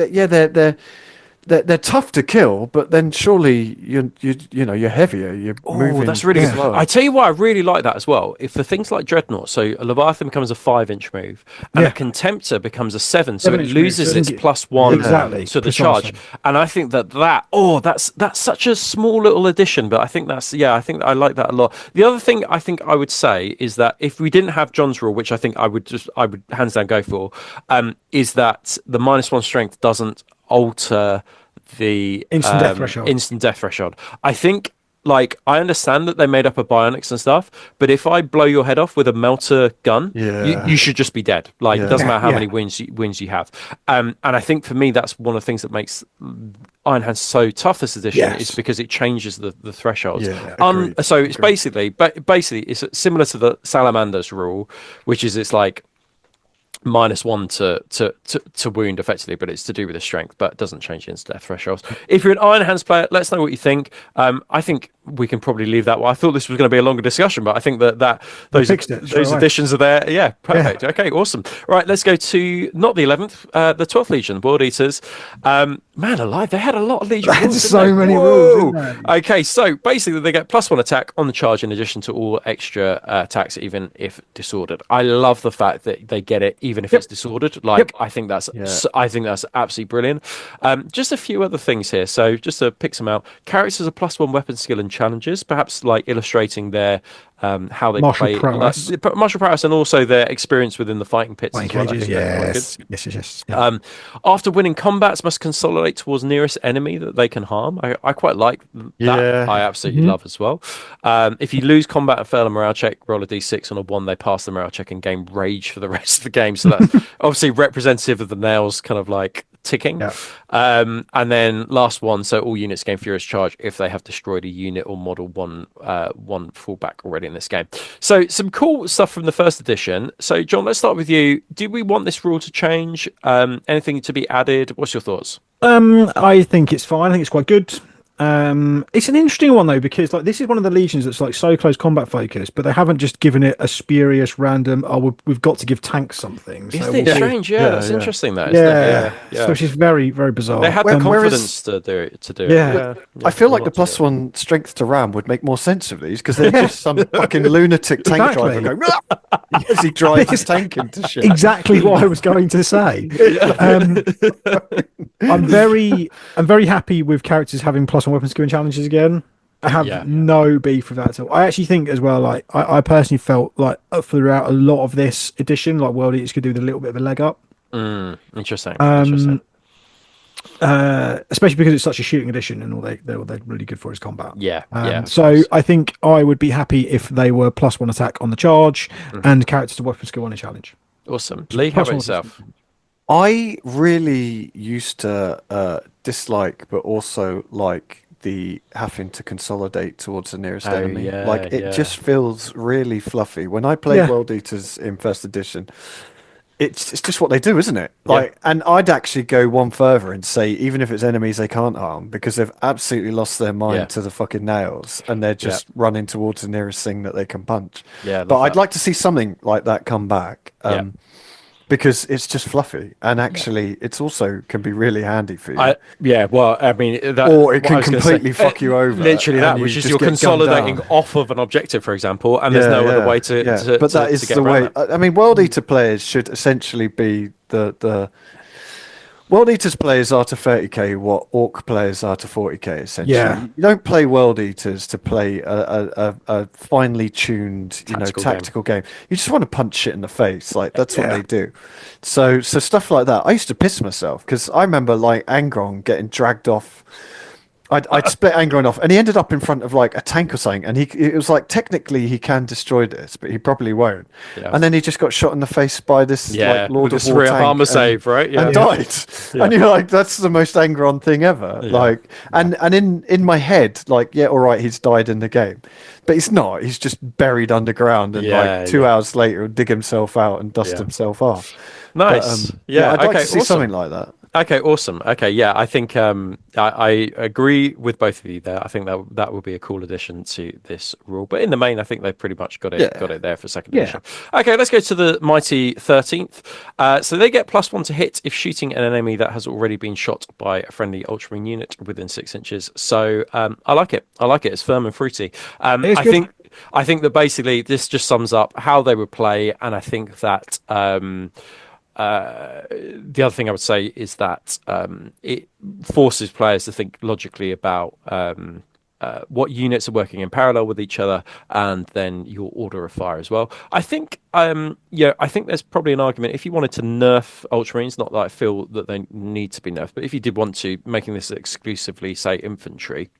They're tough to kill, but then surely you're heavier. You're moving. That's really good. slower. I tell you why I really like that as well. If for things like Dreadnought, so a Leviathan becomes a 5-inch move, and a Contemptor becomes a 7, so it loses its +1 to the charge. And I think that's such a small little addition, but I think I think I like that a lot. The other thing I think I would say is that if we didn't have John's rule, which I think I would hands down go for, is that the -1 strength doesn't alter the instant death threshold. I think, like, I understand that they made up of bionics and stuff, but if I blow your head off with a melter gun, you should just be dead. Like, it doesn't matter how many wins you have. And I think for me, that's one of the things that makes Iron Hands so tough this edition is because it changes the thresholds. So it's basically it's similar to the Salamander's rule, which is it's like -1 to wound effectively, but it's to do with the strength, but it doesn't change the instant death thresholds. If you're an Iron Hands player, let us know what you think. I think we can probably leave that. Well, I thought this was going to be a longer discussion, but I think that those additions are there. Yeah, perfect. Yeah. Okay, awesome. Right, let's go to not the 11th, the 12th Legion, World Eaters. Man alive, they had a lot of Legion rules. So many rules, didn't they? Okay, so basically they get +1 attack on the charge in addition to all extra attacks, even if disordered. I love the fact that they get it even if it's disordered. Like, I think that's absolutely brilliant. Just a few other things here. So just to pick some out, characters are +1 weapon skill and challenges, perhaps like illustrating their how they martial play prowess. martial prowess, and also their experience within the fighting pits. Cages, yes. Yeah. After winning combats, must consolidate towards nearest enemy that they can harm. I quite like that. Yeah. I absolutely love as well. If you lose combat and fail a morale check, roll a d6. On a 1, they pass the morale check and gain rage for the rest of the game. So that's obviously representative of the nails kind of like ticking. Yeah. And then last one, so all units gain furious charge if they have destroyed a unit or model one fallback already in this game. So some cool stuff from the first edition. So John, let's start with you. Do we want this rule to change? Anything to be added? What's your thoughts? I think it's fine. I think it's quite good. It's an interesting one though, because like this is one of the legions that's like so close combat focused, but they haven't just given it a spurious random. Oh, we've got to give tanks something. Isn't it strange? Yeah, that's interesting. Though. Yeah. So which is very, very bizarre. They had the confidence to do it. Yeah. I feel like the +1 strength to ram would make more sense of these because they're just some fucking lunatic tank driver going as he drives his tank into shit. Exactly what I was going to say. I'm very happy with characters having +1 weapon skill and challenges again. I have no beef with that at all. I actually think as well, like I personally felt like throughout a lot of this edition, like World Eaters could do with a little bit of a leg up. Interesting. Especially because it's such a shooting edition, and they're really good for is combat. So I think I would be happy if they were +1 attack on the charge and characters to weapon skill on a challenge. Awesome. Lee, how about yourself? I really used to dislike, but also like the having to consolidate towards the nearest enemy. It just feels really fluffy. When I played World Eaters in first edition, it's just what they do, isn't it? Like, and I'd actually go one further and say, even if it's enemies they can't harm, because they've absolutely lost their mind to the fucking nails, and they're just running towards the nearest thing that they can punch. But I'd like to see something like that come back. Because it's just fluffy, and actually, it's also can be really handy for you. Well, I mean, or it can completely fuck you over. Literally, that which is you're consolidating off of an objective, for example, and there's no other way to. But that is the way. I mean, World Eater players should essentially be the World Eaters players are to 30k what Orc players are to 40k, essentially. You don't play World Eaters to play a finely tuned, tactical game. You just want to punch shit in the face. Like, that's what they do. So stuff like that. I used to piss myself because I remember, like, Angron getting dragged off. I'd split Angron off, and he ended up in front of like a tank or something, and it was like technically he can destroy this, but he probably won't. And then he just got shot in the face by this like Lord of War tank armor save, right? And died. And you're like, that's the most Angron thing ever. Like, and in my head, like, all right, he's died in the game, but he's not. He's just buried underground, and like 2 hours later, he'll dig himself out and dust himself off. Nice. But, I'd like to see something like that. Okay, awesome. Okay, I think I agree with both of you there. I think that would be a cool addition to this rule. But in the main, I think they pretty much got it there for second edition. Okay, let's go to the mighty 13th. So they get +1 to hit if shooting an enemy that has already been shot by a friendly Ultramarine unit within 6 inches. So I like it. It's firm and fruity. I think that basically this just sums up how they would play, and I think that. The other thing I would say is that it forces players to think logically about what units are working in parallel with each other, and then your order of fire as well. I think, I think there's probably an argument if you wanted to nerf Ultramarines. Not that I feel that they need to be nerfed, but if you did want to, making this exclusively, say, infantry.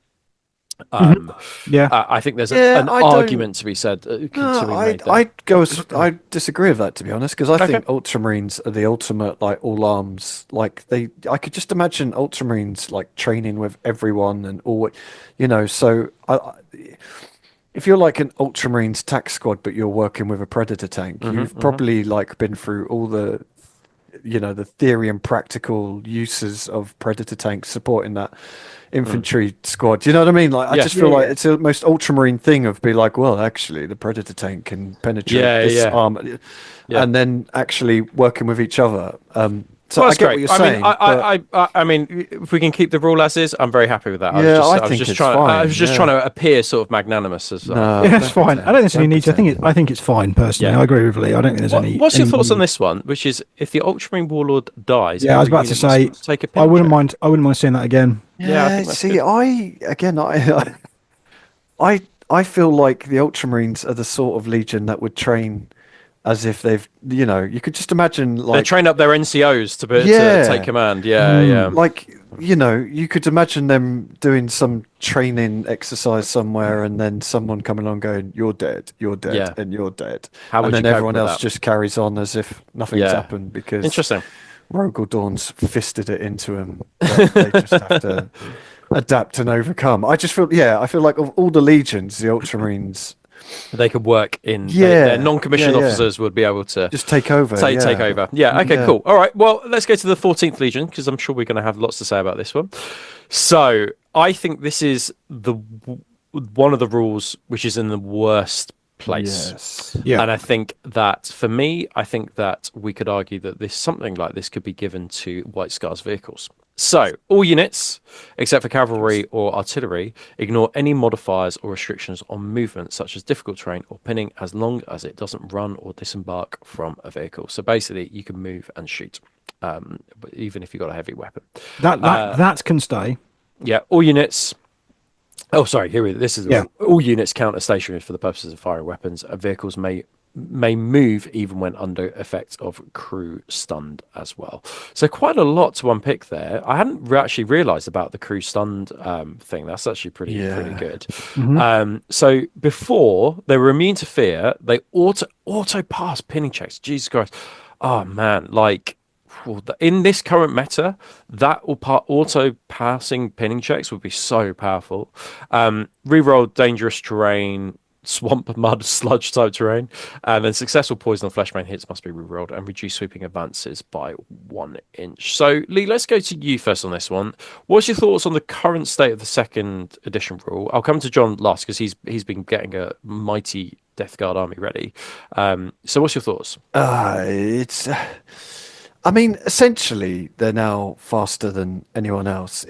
I think there's an argument to be said. I disagree with that, to be honest, because I think Ultramarines are the ultimate, like, all arms. Like, I could just imagine Ultramarines like training with everyone and all, So if you're like an Ultramarines tac squad, but you're working with a Predator tank, you've probably like been through all the the theory and practical uses of predator tanks supporting that infantry squad. Do you know what I mean? Like, I just feel like it's the most ultramarine thing of be like, well, actually, the predator tank can penetrate this armor, and then actually working with each other. So I get what you're saying. I mean, if we can keep the rule as is, I'm very happy with that. I think it's fine. I was just trying to appear sort of magnanimous as well. Yeah, that's fine. I don't necessarily need to. I think it's fine personally. I agree with Lee. I don't think there's any. What's your thoughts on this one? Which is, if the Ultramarine Warlord dies, I was about to say, take a I wouldn't mind. I wouldn't mind seeing that again. I see. I feel like the Ultramarines are the sort of legion that would train as if they've, you could just imagine like they train up their NCOs to take command. Like, you could imagine them doing some training exercise somewhere, and then someone coming along going, "You're dead, and you're dead," and then everyone else just carries on as if nothing's happened because interesting. Rogel Dawn's fisted it into them. They just have to adapt and overcome. I feel like of all the legions, the Ultramarines, they could work in their non-commissioned officers would be able to just take over. Take over. Okay, cool. All right. Well, let's go to the 14th Legion, because I'm sure we're going to have lots to say about this one. So I think this is one of the rules which is in the worst place. Yes. Yeah. And I think that for me, we could argue that something like this could be given to White Scars vehicles. So, all units, except for cavalry or artillery, ignore any modifiers or restrictions on movement, such as difficult terrain or pinning, as long as it doesn't run or disembark from a vehicle. So basically, you can move and shoot, even if you've got a heavy weapon. That can stay. Yeah, all units... Oh, sorry, this is all units counter stationary for the purposes of firing weapons. Vehicles may move even when under effect of crew stunned as well. So quite a lot to unpick there. I hadn't actually realised about the crew stunned thing. That's actually pretty good. Mm-hmm. So before they were immune to fear, they auto pass pinning checks. Jesus Christ! Oh man, like. In this current meta, that auto passing pinning checks would be so powerful. Reroll dangerous terrain, swamp, mud, sludge type terrain, and then successful poison or flesh main hits must be rerolled, and reduce sweeping advances by 1 inch. So, Lee, let's go to you first on this one. What's your thoughts on the current state of the second edition rule? I'll come to John last because he's been getting a mighty Death Guard army ready. So, what's your thoughts? Essentially, they're now faster than anyone else. I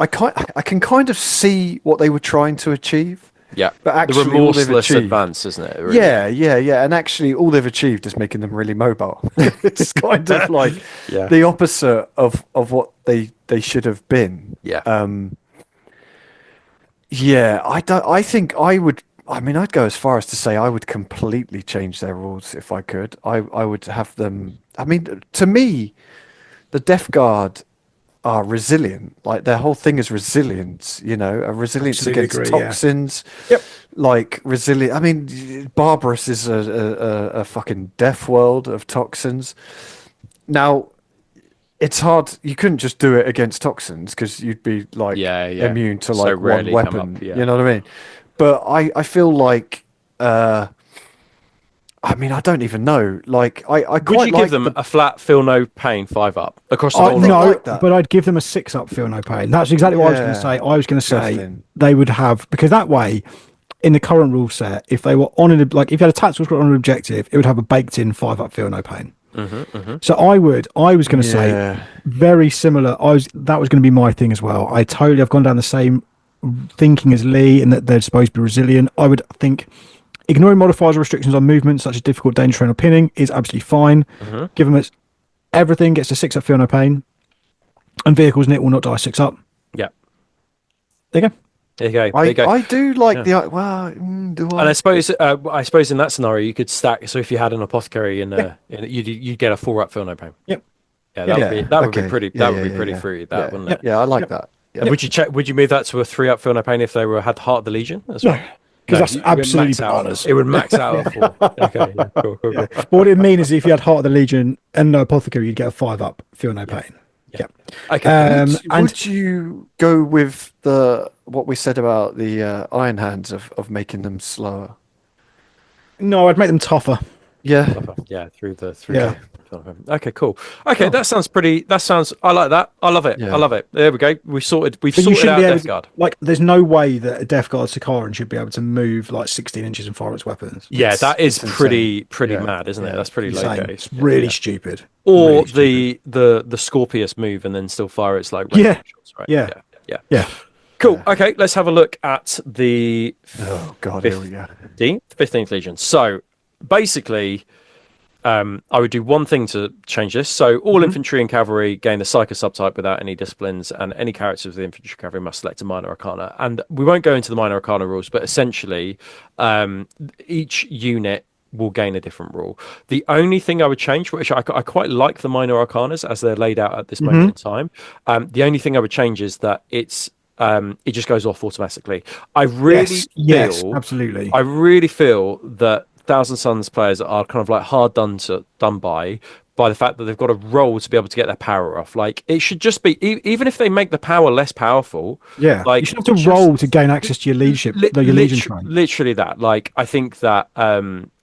can kind of see what they were trying to achieve. Yeah, but actually, the remorseless advance, isn't it? Really? Yeah. And actually, all they've achieved is making them really mobile. It's kind of like the opposite of what they should have been. Yeah. I think I would. I'd go as far as to say I would completely change their rules if I could. I would have them. To me, the Death Guard are resilient. Like, their whole thing is resilience. A resilience against toxins. Yep. Like resilient. Barbarous is a fucking death world of toxins. Now, it's hard. You couldn't just do it against toxins because you'd be like immune to like one weapon. You know what I mean? But I feel like, I don't even know. Like, would you give them a flat feel no pain 5+ across the whole? No, but I'd give them a 6+ feel no pain. That's exactly what I was going to say. I was going to say they would have, because that way, in the current rule set, if they were on if you had a tactical squad on an objective, it would have a baked in 5+ feel no pain. So I was going to say very similar. That was going to be my thing as well. I've gone down the same thinking as Lee, in that they're supposed to be resilient. I would think ignoring modifiers or restrictions on movement, such as difficult, danger, terrain, or pinning, is absolutely fine. Give them everything gets a 6+ feel no pain, and vehicles will not die 6+. Yeah. There you go. There you go. I do like do I? And I suppose in that scenario you could stack. So if you had an apothecary you'd get a 4+ feel no pain. Yep. Yeah, that would be pretty. That would be pretty fruity. Wouldn't it? Yeah, I like that. Yep. Would you move that to a 3+ feel no pain if they had Heart of the Legion as well? No, because that's absolutely bananas. It would max out at 4. Okay, cool. But what it means is if you had Heart of the Legion and no Apothecary, you'd get a 5+ feel no pain. Yeah. Okay. Would you go with what we said about the Iron Hands of making them slower? No, I'd make them tougher. Yeah. Yeah, through the Yeah. Okay, cool. Okay, that sounds pretty. That sounds. I like that. I love it. Yeah. I love it. There we go. We've sorted. We've But you sorted shouldn't out be able Death Guard. like, there's no way that a Death Guard Sakaran should be able to move like 16 inches and fire its weapons. Yeah, that is it's pretty insane. mad, isn't it? Yeah. That's pretty Insane. low. It's really stupid. Or Really the Scorpius move and then still fire its like Yeah. shots, right? Yeah. Yeah. Cool. Okay, let's have a look at the Oh god, here we go. 15th Legion. So basically, I would do one thing to change this. So all infantry and cavalry gain the Psycho subtype without any disciplines, and any characters of the infantry and cavalry must select a minor arcana. And we won't go into the minor arcana rules, but essentially, each unit will gain a different rule. The only thing I would change, which I quite like the minor arcanas as they're laid out at this moment in time. The only thing I would change is that it just goes off automatically. I really feel, absolutely. I really feel that Thousand Suns players are kind of like hard done by the fact that they've got a roll to be able to get their power off. Like it should just be, even if they make the power less powerful. Yeah, like you should have to roll to gain access to your leadership, your legion train. Literally that. Like I think that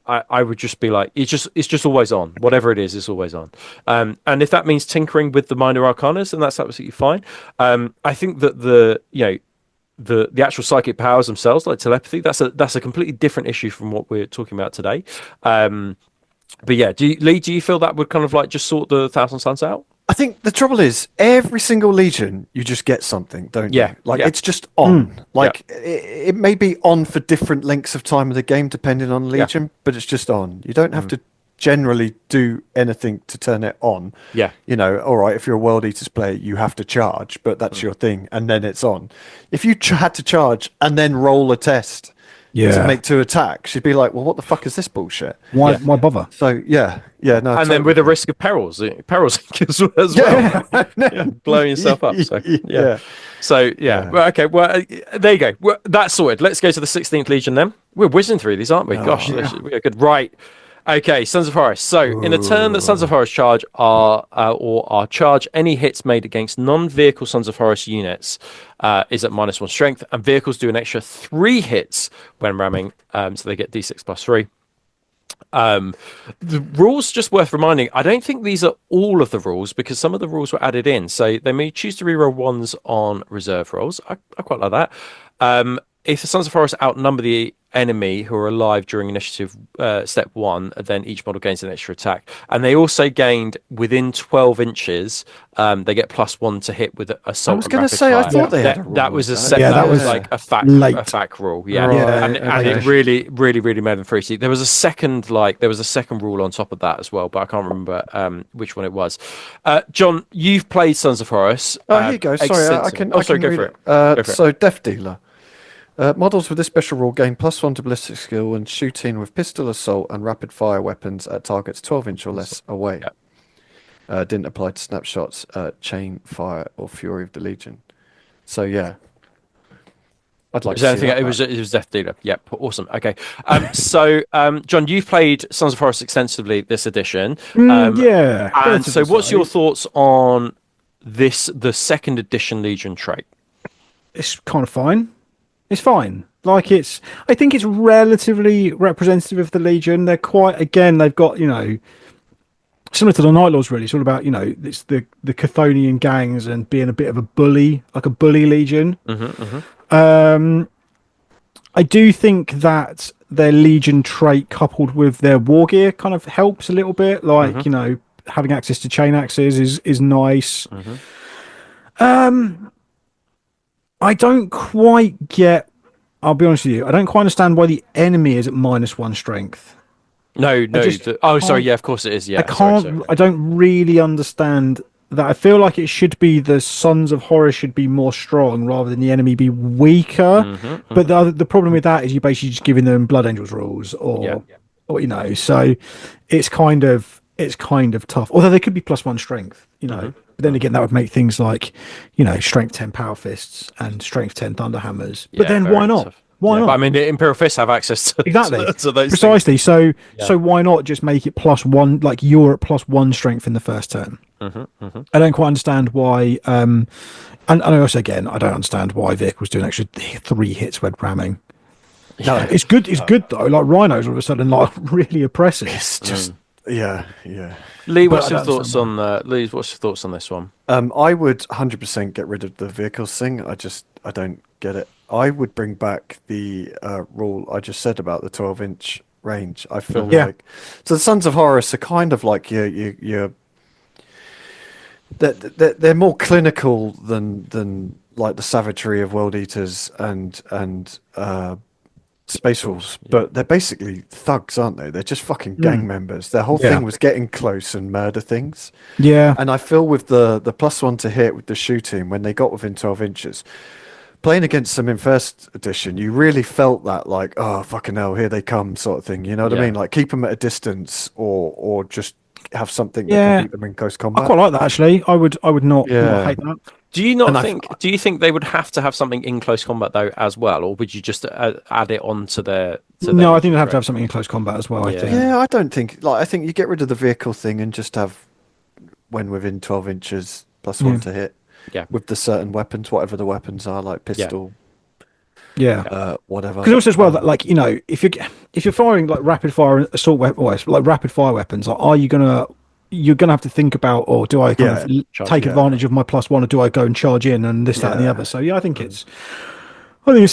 I would just be like, it's just always on. Whatever it is, it's always on. And if that means tinkering with the minor arcanas, then that's absolutely fine. I think that the actual psychic powers themselves, like telepathy, that's a completely different issue from what we're talking about today. But yeah, Lee, do you feel that would kind of like just sort the Thousand Suns out? I think the trouble is, every single Legion, you just get something, don't you? Like, it's just on. It may be on for different lengths of time of the game, depending on Legion, but it's just on. You don't have to generally do anything to turn it on. Yeah. You know, all right, if you're a World Eaters player, you have to charge, but that's your thing, and then it's on. If you had to charge and then roll a test to make 2 attacks, you'd be like, well, what the fuck is this bullshit? Why bother? So, no. And then with the risk of perils as well. Blowing yourself up. So, Well, okay, well, there you go. Well, that's sorted. Let's go to the 16th Legion then. We're whizzing through these, aren't we? Gosh, we are good. Right. Okay, Sons of Horus. So, in a turn that Sons of Horus charge are charge, any hits made against non-vehicle Sons of Horus units is at -1 strength, and vehicles do an extra 3 hits when ramming, so they get d6 plus 3. The rules, just worth reminding, I don't think these are all of the rules because some of the rules were added in. So they may choose to reroll 1s on reserve rolls. I quite like that. If the Sons of Horus outnumber the enemy who are alive during initiative step 1, then each model gains an extra attack. And they also gained within 12 inches, they get +1 to hit with assault. I was going to say, I thought they had a rule. That was that was like a fact rule. Yeah. Right, And it really made them free. See, there was a second rule on top of that as well, but I can't remember which one it was. John, you've played Sons of Horus. Oh, here you go. Sorry, I can go for it. So, Death Dealer. Models with this special rule gain +1 to ballistic skill when shooting with pistol assault and rapid fire weapons at targets 12 inch or less away. Didn't apply to snapshots, chain fire, or fury of the Legion. So yeah, I'd like to see that. It was Death Dealer. Yep, awesome. Okay, so John, you've played Sons of Horus extensively this edition. And so, what's your thoughts on the 2nd edition Legion trait? It's kind of fine. It's fine. Like I think it's relatively representative of the Legion. They're quite, again, they've got, similar to the Night Lords, really. It's all about, it's the Chthonian gangs and being a bit of a bully, like a bully Legion. I do think that their Legion trait coupled with their war gear kind of helps a little bit. Like, having access to chain axes is nice. I don't quite get, I'll be honest with you, I don't quite understand why the enemy is at -1 strength. No. Sorry, yeah, of course it is. Yeah, I don't really understand that. I feel like it should be the Sons of Horus should be more strong rather than the enemy be weaker. But the problem with that is you're basically just giving them Blood Angels rules or so it's kind of tough. Although they could be +1 strength, But then again, that would make things like, strength 10 power fists and strength 10 thunder hammers. But then why not? Tough. Why not? But I mean, the Imperial Fists have access to exactly to those precisely. Things. So why not just make it +1? Like you're at +1 strength in the first turn. I don't quite understand why. And I also, again, I don't understand why vehicles do an extra 3 hits when ramming. No, It's good. It's good though. Like rhinos, all of a sudden, like really oppressive. it's just yeah. Lee, But what's I your don't thoughts understand on Lee? What's your thoughts on this one? I would 100% get rid of the vehicles thing. I don't get it. I would bring back the rule I just said about the 12-inch range. I feel Yeah. like so the Sons of Horus are kind of like your they're more clinical than like the savagery of World Eaters and Space Wolves, but they're basically thugs, aren't they? They're just fucking gang members. Their whole Yeah. thing was getting close and murder things. Yeah. And I feel with the +1 to hit with the shooting when they got within 12 inches, playing against them in first edition, you really felt that like, oh fucking hell, here they come sort of thing. You know what I Yeah. mean? Like keep them at a distance or just have something that can Yeah. beat them in close I combat. quite like that actually. I would not Yeah. hate that. Do you not And I, think? Do you think they would have to have something in close combat though as well, or would you just add it on to their No, I think Legion they have to trait? have something in close combat as well. I Yeah. think. yeah, I don't think like I think you get rid of the vehicle thing and just have when within 12 inches +1 Yeah. to hit Yeah. with the certain weapons, whatever the weapons are, like Yeah. pistol, Yeah. whatever. Because also as well that like if you're firing like rapid fire assault weapons, like rapid fire weapons, like, you're gonna have to think about, or do I kind Yeah, of charge, take yeah. advantage of my +1, or do I go and charge in and this, that, and the Yeah. other? So yeah, I think it's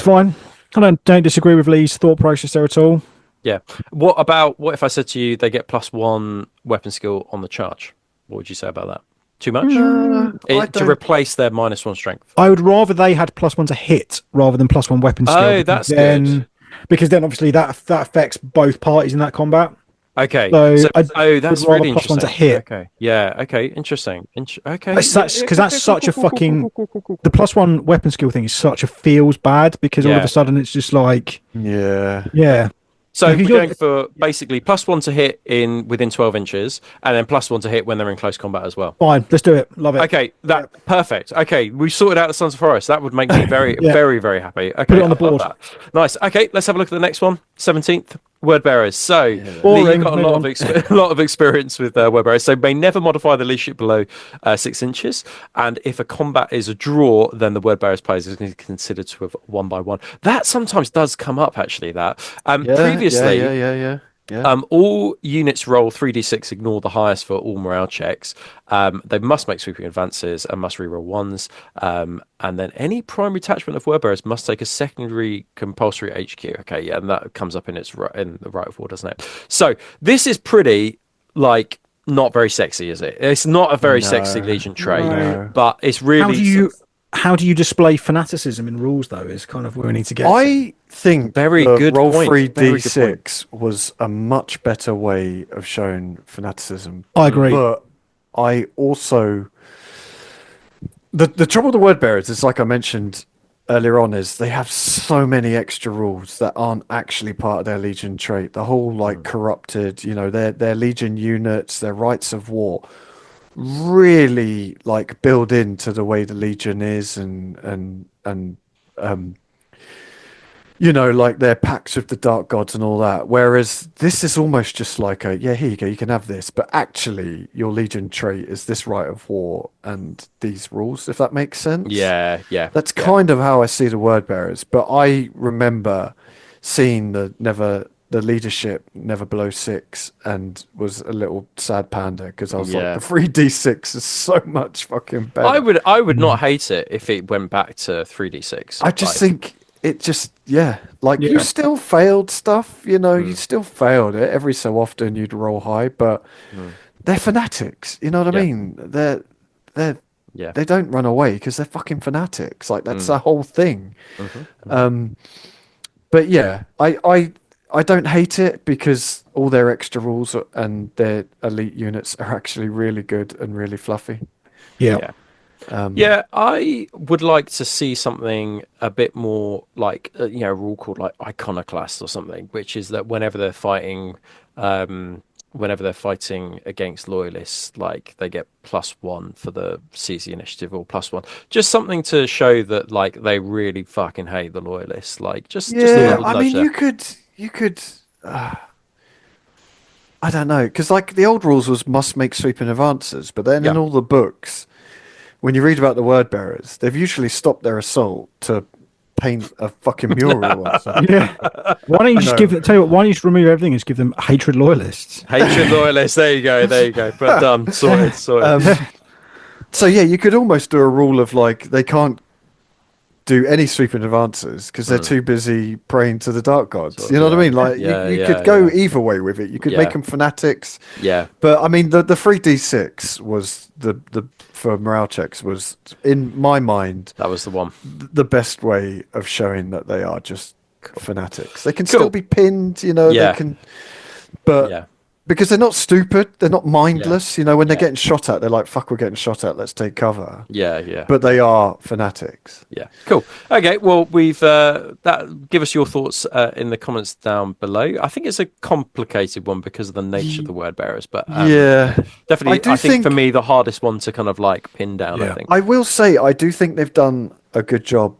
fine. I don't disagree with Lee's thought process there at all. Yeah. What if I said to you they get +1 weapon skill on the charge? What would you say about that? Too much? I To don't. replace their -1 strength. I would rather they had +1 to hit rather than +1 weapon skill. Oh, that's good. Because then obviously that affects both parties in that combat. Okay. So So, I that's would rather really +1 to interesting. hit. Okay. Yeah. Okay. Interesting. Okay. It's such because that's such a fucking the +1 weapon skill thing is such a feels bad because all of Yeah. a sudden it's just like Yeah. yeah. So Like, we're if you're- going for basically +1 to hit within 12 inches, and then +1 to hit when they're in close combat as well. Fine, let's do it. Love it. Okay, perfect. Okay, we sorted out the Sons of Horus. That would make me very, Yeah. very, very happy. Okay, Put it on the I love board. that. Nice. Okay, let's have a look at the next one. 17th. Word bearers. So, Lee, Boring. you've got a Move lot on. a lot of experience with word bearers. So, may never modify the leadership below 6 inches. And if a combat is a draw, then the word bearers players is considered to have 1 by 1. That sometimes does come up, actually. Previously, Yeah. all units roll 3d6, ignore the highest for all morale checks. They must make sweeping advances and must reroll ones. And then any primary attachment of word bearers must take a secondary compulsory HQ. Okay, yeah, and that comes up in the right of war, doesn't it? So this is pretty like not very sexy, is it? It's not a very sexy Legion trait, No. but it's really. How do you display fanaticism in rules though? Is kind of where we need to get. I think Very the good roll point. 3d6 was a much better way of showing fanaticism. I agree. But I also the trouble with the word bearers is like I mentioned earlier on is they have so many extra rules that aren't actually part of their Legion trait. The whole like corrupted, their Legion units, their rights of war really like build into the way the Legion is and like their pacts with the dark gods and all that. Whereas this is almost just like here you go, you can have this, but actually your Legion trait is this right of war and these rules, if that makes sense. Yeah. That's kind of how I see the word bearers. But I remember seeing the leadership never below 6 and was a little sad panda because I was like, the 3d6 is so much fucking better. I would not hate it if it went back to 3d6. I just think it just you still failed stuff, you still failed it every so often. You'd roll high, but they're fanatics, you know what I mean? They don't run away because they're fucking fanatics. Like that's the whole thing. But yeah, I don't hate it because all their extra rules and their elite units are actually really good and really fluffy. Yeah. I would like to see something a bit more like a rule called like iconoclast or something, which is that whenever they're fighting against loyalists, like they get +1 for the CC initiative or +1, just something to show that like they really fucking hate the loyalists. Like just a little I nudge mean, there. you could. I don't know, because like the old rules was must make sweeping advances, but then in all the books, when you read about the word bearers, they've usually stopped their assault to paint a fucking mural or something. Yeah. Why don't you just tell you what, why don't you just remove everything and just give them hatred loyalists? Hatred loyalists. There you go. But sorted. So yeah, you could almost do a rule of like they can't do any sweeping advances because they're too busy praying to the dark gods. You know what I mean? Like you could go either way with it. You could make them fanatics. Yeah. But I mean, the 3d6 was the for morale checks was in my mind that was the one. The best way of showing that they are just fanatics. They can still be pinned. You know, they can, but. Because they're not stupid, they're not mindless. You know, when they're getting shot at, they're like, "Fuck, we're getting shot at. Let's take cover." Yeah. But they are fanatics. Yeah, cool. Okay, well, we've give us your thoughts in the comments down below. I think it's a complicated one because of the nature of the word bearers, but definitely, I think for me the hardest one to kind of like pin down. I think I will say I do think they've done a good job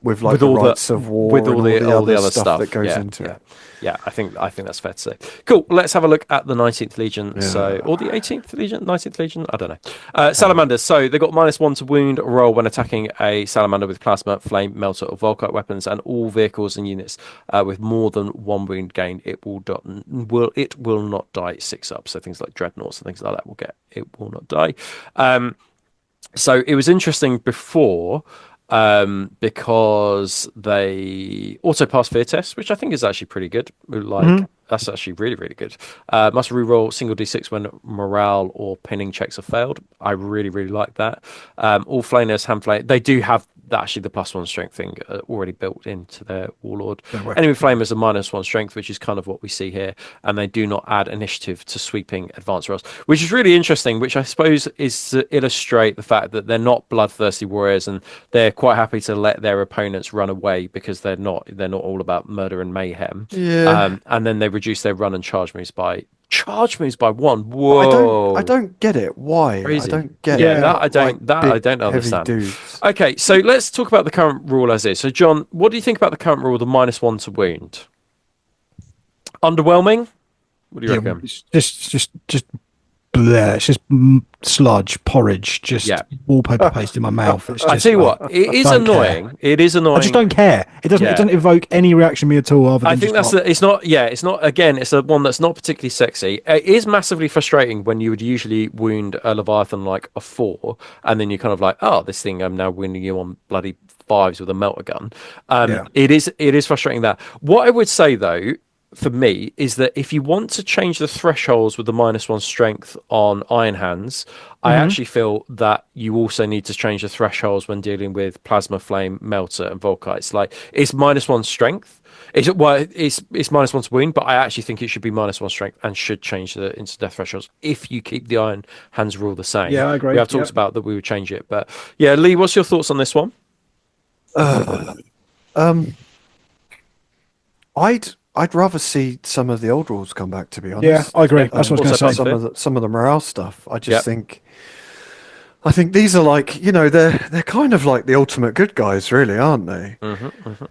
with like the rights of war, with all the other stuff that goes into it. Yeah, I think that's fair to say. Cool. Let's have a look at the 19th Legion. Or the 18th Legion, 19th Legion. I don't know. Salamanders. So they got -1 to wound roll when attacking a salamander with plasma, flame, melter, or volkite weapons, and all vehicles and units with more than 1 wound gained. It will not die 6 up. So things like dreadnoughts and things like that will not die. So it was interesting before. Because they auto pass fear tests, which I think is actually pretty good. That's actually really, really good. Must reroll single d6 when morale or pinning checks have failed. I really, really like that. All flaners, hand flame, they do have actually the +1 strength thing already built into their warlord. Enemy flamers are -1 strength, which is kind of what we see here, and they do not add initiative to sweeping advance rolls, which is really interesting. Which I suppose is to illustrate the fact that they're not bloodthirsty warriors, and they're quite happy to let their opponents run away because they're not all about murder and mayhem. And then they reduce their run and charge moves by 1. Whoa! I don't get it. Why? Crazy. I don't get it. That I don't understand. Okay, so let's talk about the current rule as is. So, John, what do you think about the current rule, the -1 to wound? Underwhelming? What do you reckon? Just bleh. It's just sludge, porridge, just wallpaper paste in my mouth. I tell you what, it is annoying. Care. It is annoying. I just don't care. It doesn't evoke any reaction in me at all. Other than I think it's not. Again, it's a one that's not particularly sexy. It is massively frustrating when you would usually wound a Leviathan like a 4, and then you're kind of like, oh, this thing I'm now wounding you on bloody 5s with a melter gun. It is frustrating that. What I would say though, for me, is that if you want to change the thresholds with the -1 strength on Iron Hands, I actually feel that you also need to change the thresholds when dealing with Plasma, Flame, Melter, and Volkites. Like, it's -1 strength. It's -1 to wound, but I actually think it should be -1 strength and should change the instant death thresholds if you keep the Iron Hands rule the same. Yeah, I agree. We have talked about that we would change it. But yeah, Lee, what's your thoughts on this one? I'd rather see some of the old rules come back, to be honest. Yeah, I agree. That's what I was going to say. Some of the morale stuff. I just think. I think these are like, they're kind of like the ultimate good guys, really, aren't they?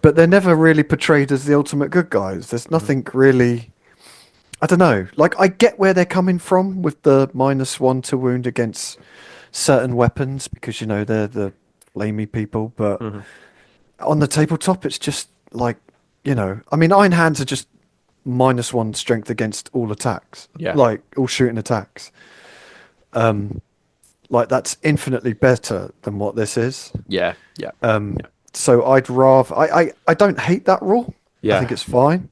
But they're never really portrayed as the ultimate good guys. There's nothing really. I don't know. Like, I get where they're coming from with the -1 to wound against certain weapons because they're the flamey people. But on the tabletop, it's just like. I mean, Iron Hands are just -1 strength against all attacks. Yeah. Like, all shooting attacks. Like, that's infinitely better than what this is. Yeah. So I'd rather... I don't hate that rule. Yeah. I think it's fine.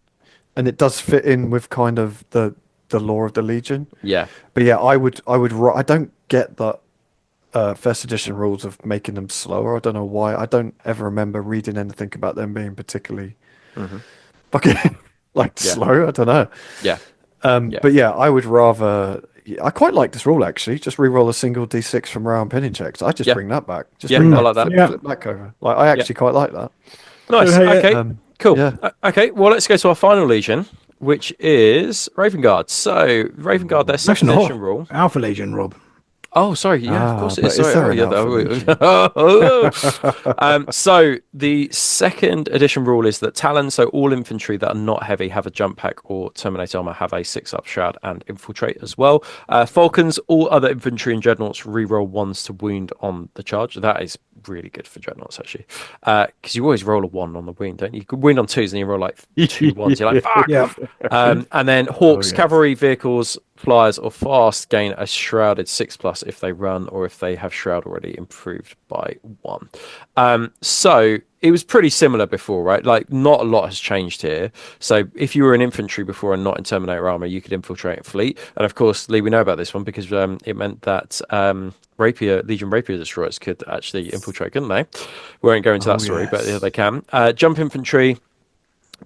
And it does fit in with kind of the lore of the Legion. Yeah. But yeah, I don't get the first edition rules of making them slower. I don't know why. I don't ever remember reading anything about them being particularly... fucking slow. I don't know. But yeah, I would rather. I quite like this rule actually. Just re-roll a single d6 from round pinning checks. I just bring that back. Bring I like that. Flip back over. Like, I actually quite like that. Nice. Okay. Cool. Yeah. Okay. Well, let's go to our final Legion, which is Raven Guard. So Raven Guard, their second edition rule. Alpha Legion, Rob. Oh, sorry. Yeah, of course it but is. Sorry. there Oh, an yeah. Alpha Legion? So the second edition rule is that Talons, so all infantry that are not heavy, have a jump pack or terminate armor, have a 6-up shroud and infiltrate as well. Falcons, all other infantry and dreadnoughts reroll 1s to wound on the charge. That is really good for dreadnoughts, actually, because you always roll a 1 on the wound, don't you? You can wound on 2s and you roll like 2 1s. You're like, fuck. Yeah. And then Hawks, cavalry vehicles, flyers, or fast gain a shrouded 6+ if they run or if they have shroud already improved by 1. So it was pretty similar before, right? Like, not a lot has changed here. So if you were in infantry before and not in Terminator armor, you could infiltrate a fleet. And of course, Lee, we know about this one because it meant that Legion Rapier destroyers could actually infiltrate, couldn't they? We won't go into that story, but yeah, they can. Jump infantry,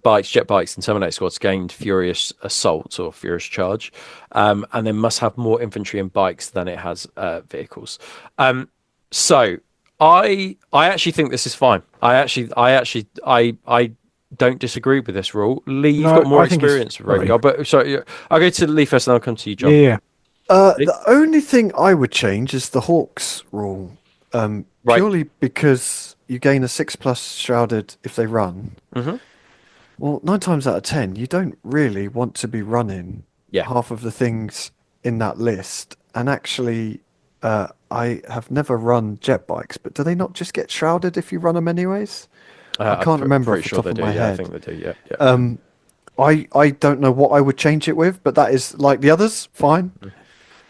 bikes, jet bikes, and Terminator squads gained Furious Assault or Furious Charge, and then must have more infantry and bikes than it has vehicles. So I actually think this is fine. I don't disagree with this rule. Lee, you've got more experience with Rapier, but sorry, I'll go to Lee first, and I'll come to you, John. Yeah. The only thing I would change is the Hawks rule, purely because you gain a 6+ shrouded if they run. Mm-hmm. Well, 9 times out of 10, you don't really want to be running half of the things in that list. And actually, I have never run jet bikes, but do they not just get shrouded if you run them anyways? I can't remember off the top of my head. I think they do, yeah. I don't know what I would change it with, but that is like the others, fine.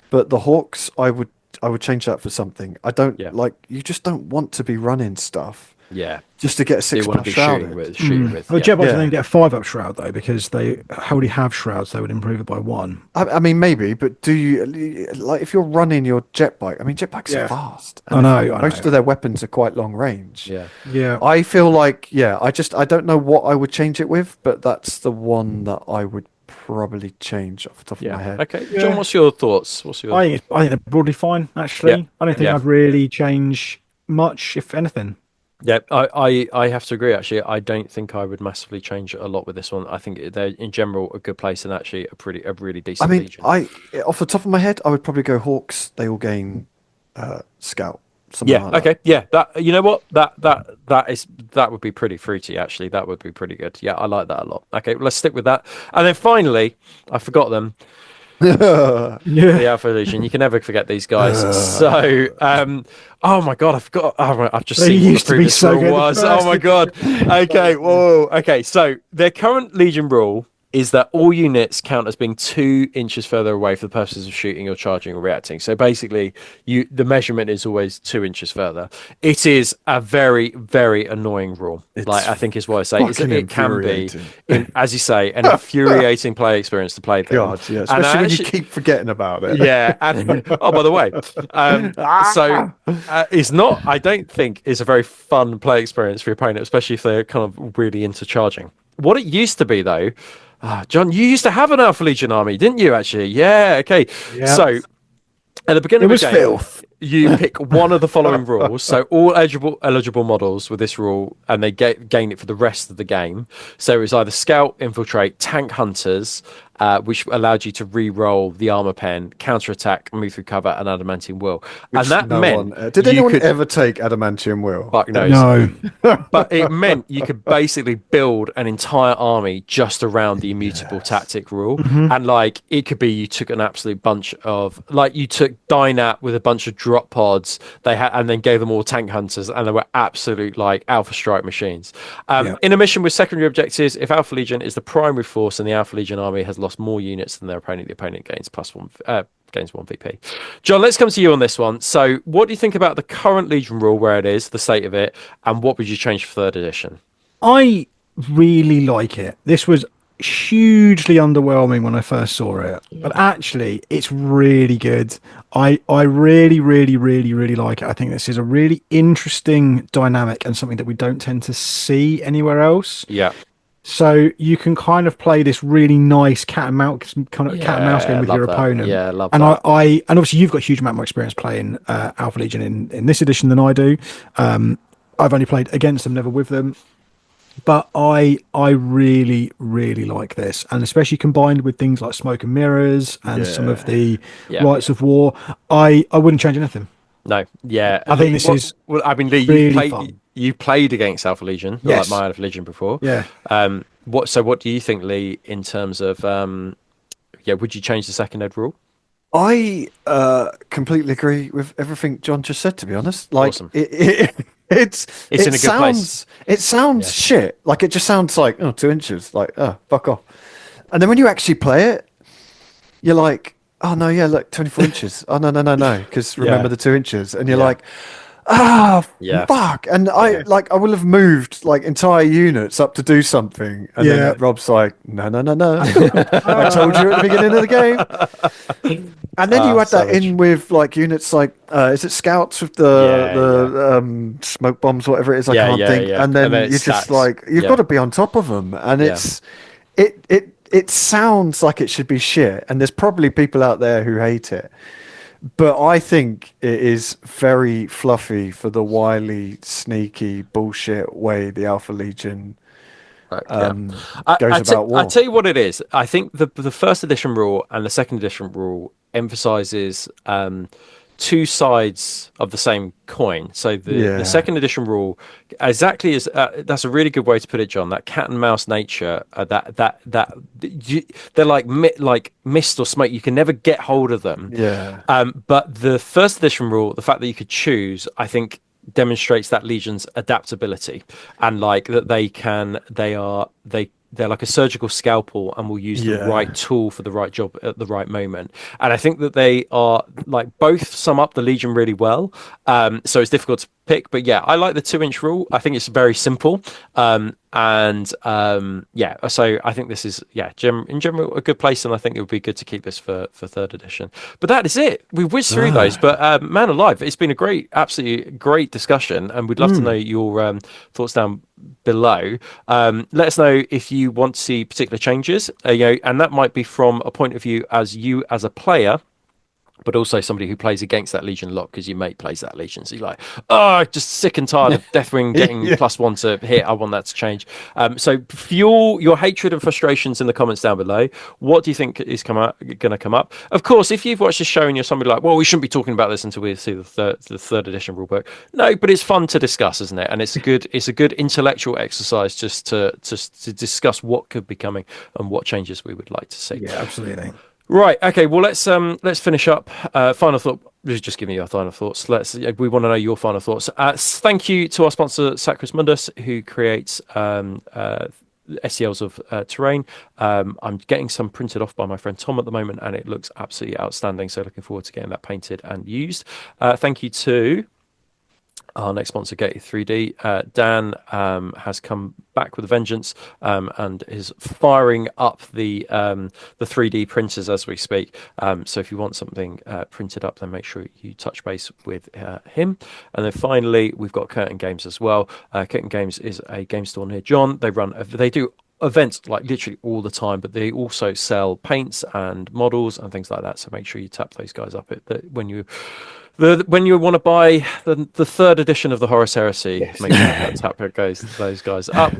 But the Hawks, I would change that for something. I don't like, you just don't want to be running stuff. Yeah, just to get a 6+ shroud. Shooting with. Well, jet bikes then get a 5-up shroud though, because they already have shrouds. They would improve it by 1. I mean, maybe, but do you like if you're running your jet bike? I mean, jet bikes are fast. I know. Most of their weapons are quite long range. Yeah. I feel like I don't know what I would change it with, but that's the one that I would probably change off the top of my head. Okay, John, what's your thoughts? I think they're broadly fine. Actually, I don't think I'd really change much, if anything. Yeah, I have to agree. Actually, I don't think I would massively change a lot with this one. I think they're in general a good place and actually a really decent. I mean, Legion. Off the top of my head, I would probably go Hawks. They all gain Scout. Okay. Yeah. That, you know what, that would be pretty fruity. Actually, that would be pretty good. Yeah, I like that a lot. Okay, let's stick with that. And then finally, I forgot them. The Alpha Legion. You can never forget these guys. So, oh my god, I forgot. Oh, I've just seen what the previous rule was. Oh my god. Okay, whoa. Okay, so their current Legion rule is that all units count as being 2 inches further away for the purposes of shooting or charging or reacting. So basically, the measurement is always 2 inches further. It is a very, very annoying rule. I think is what I say. It can be, as you say, an infuriating play experience to play them. God, yeah, especially when you keep forgetting about it. Yeah, and oh, by the way, it's not. I don't think it's a very fun play experience for your opponent, especially if they're kind of really into charging. What it used to be, though. John, you used to have an Alpha Legion army, didn't you, actually? Yeah, okay. Yep. So, at the beginning of the game, filth. You pick one of the following rules. So, all eligible models with this rule, and they gain it for the rest of the game. So, it's either Scout, Infiltrate, Tank Hunters, which allowed you to re-roll the armor pen, counter-attack, move through cover, and Adamantium Will. And that meant... did anyone ever take Adamantium Will? Fuck knows. No. But it meant you could basically build an entire army just around the immutable tactic rule. Mm-hmm. And, it could be you took an absolute bunch of... you took Dynat with a bunch of drop pods, and then gave them all Tank Hunters, and they were absolute, Alpha Strike machines. In a mission with secondary objectives, if Alpha Legion is the primary force and the Alpha Legion army has lost more units than their opponent, the opponent gains gains 1 VP. John, let's come to you on this one. So what do you think about the current Legion rule, where it is, the state of it, and what would you change for 3rd edition? I really like it. This was hugely underwhelming when I first saw it, but actually it's really good. I really like it. I think this is a really interesting dynamic and something that we don't tend to see anywhere else. Yeah. So you can kind of play this really nice cat and mouse game with your opponent. Yeah, I love and that. And obviously you've got a huge amount more experience playing Alpha Legion in this edition than I do. I've only played against them, never with them. But I really really like this, and especially combined with things like Smoke and Mirrors and some of the Yeah. Rights of War, I wouldn't change anything. No. Yeah. I think this is Well, I mean, Lee, really fun. you played against Alpha Legion, like Yes. my Alpha Legion before. Yeah. What do you think, Lee, in terms of yeah, would you change the second ed rule? I completely agree with everything John just said. To be honest, like Awesome. It's it in a good place. sounds Yeah. shit. Like it just sounds like 2 inches. Like fuck off. And then when you actually play it, you're like, oh no, yeah, look, 24 inches. Oh no, because remember Yeah. the 2 inches, and you're Yeah. like, ah, Yeah. fuck. And Yeah. I will have moved like entire units up to do something, and Yeah. then Rob's like, no. I told you at the beginning of the game. And then you add that Savage. in with like units like is it scouts with the Yeah. Yeah. smoke bombs, whatever it is, I Yeah. can't Yeah. think. Yeah. And And then then it you're just stacks. like you've got Yeah. to be on top of them, and Yeah. it sounds like it should be shit, and there's probably people out there who hate it, but I think it is very fluffy for the wily, sneaky bullshit way the Alpha Legion Yeah. goes about I war. tell you what it is. I think the first edition rule and the second edition rule emphasizes two sides of the same coin. So the Yeah, second edition rule exactly is that's a really good way to put it, John. That cat and mouse nature, they're like like mist or smoke. You can never get hold of them. yeah, But the first edition rule, the fact that you could choose, I think demonstrates that Legion's adaptability and like that they're like a surgical scalpel and will use the yeah, right tool for the right job at the right moment. And I think that they are like both sum up the Legion really well. So it's difficult to pick, but yeah, I like the 2 inch rule. I think it's very simple. Yeah, so I think this is in general a good place, and I think it would be good to keep this for third edition. But that is it. We whizzed through those, but man alive, it's been a absolutely great discussion, and we'd love to know your thoughts down below. Let us know if you want to see particular changes, and that might be from a point of view as you as a player, but also somebody who plays against that Legion a lot because your mate plays that Legion. So you're like, oh, just sick and tired of Deathwing getting +1 to hit. I want that to change. So fuel your hatred and frustrations in the comments down below. What do you think is going to come up? Of course, if you've watched this show and you're somebody like, well, we shouldn't be talking about this until we see the third edition rulebook. No, but it's fun to discuss, isn't it? And it's a good intellectual exercise just to discuss what could be coming and what changes we would like to see. Yeah, absolutely. Right. Okay. Well, let's finish up. Final thought. Just give me your final thoughts. We want to know your final thoughts. Thank you to our sponsor, Sacris Mundus, who creates SELs of terrain. I'm getting some printed off by my friend Tom at the moment, and it looks absolutely outstanding. So looking forward to getting that painted and used. Thank you to our next sponsor, Gated 3D. Dan has come back with a vengeance and is firing up the 3D printers as we speak. So if you want something printed up, then make sure you touch base with him. And then finally, we've got Curtain Games as well. Curtain Games is a game store near John. They do events like literally all the time, but they also sell paints and models and things like that. So make sure you tap those guys up when you want to buy the third edition of the Horus Heresy. Yes. Make sure that tap those guys up.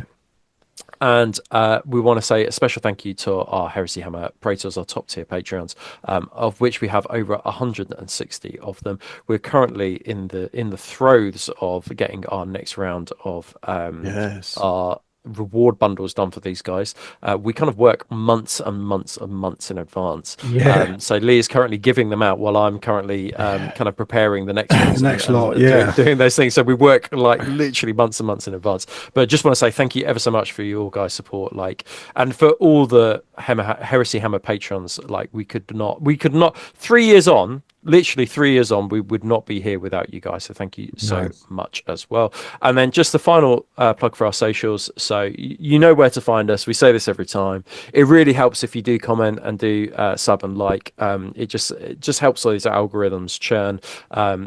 And we want to say a special thank you to our Heresy Hammer Praetors, our top tier Patreons, of which we have over 160 of them. We're currently in the throes of getting our next round of our reward bundles done for these guys. We kind of work months and months and months in advance. So Lee is currently giving them out while I'm currently kind of preparing the next ones. Doing those things. So we work like literally months and months in advance. But just want to say thank you ever so much for your guys' support, and for all the Heresy Hammer patrons. We could not 3 years on. Literally 3 years on, we would not be here without you guys. So thank you so much as well. And then just the final plug for our socials. So you know where to find us. We say this every time. It really helps if you do comment and do sub and like. It just helps those algorithms churn.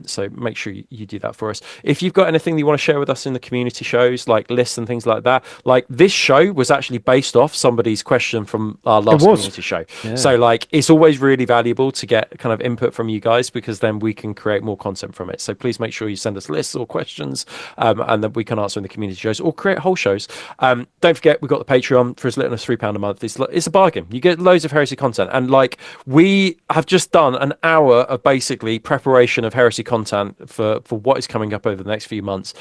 So make sure you do that for us. If you've got anything that you want to share with us in the community shows, like lists and things like that, like this show was actually based off somebody's question from our last community show. Yeah. So it's always really valuable to get kind of input from you guys, because then we can create more content from it. So please make sure you send us lists or questions, and that we can answer in the community shows or create whole shows. Don't forget, we've got the Patreon for as little as £3 a month. It's a bargain. You get loads of Heresy content, and like we have just done an hour of basically preparation of Heresy content for what is coming up over the next few months,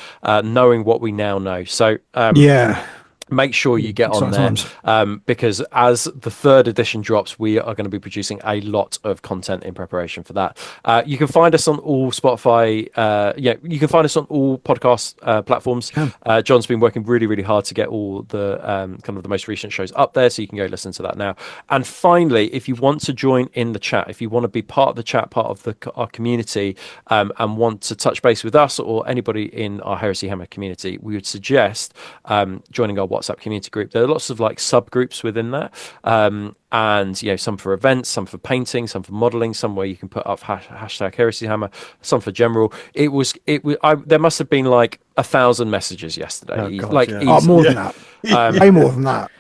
knowing what we now know. So make sure you get on there, because as the 3rd edition drops, we are going to be producing a lot of content in preparation for that. You can find us on all Spotify. You can find us on all podcast platforms. John's been working really, really hard to get all the kind of the most recent shows up there, so you can go listen to that now. And finally, if you want to join in the chat, if you want to be part of the chat, part of our community, and want to touch base with us or anybody in our Heresy Hammer community, we would suggest joining our WhatsApp community group. There are lots of like subgroups within that, and some for events, some for painting, some for modeling, some where you can put up hashtag Heresy Hammer, some for general. There must have been like 1,000 messages yesterday. More than that. Way more than that.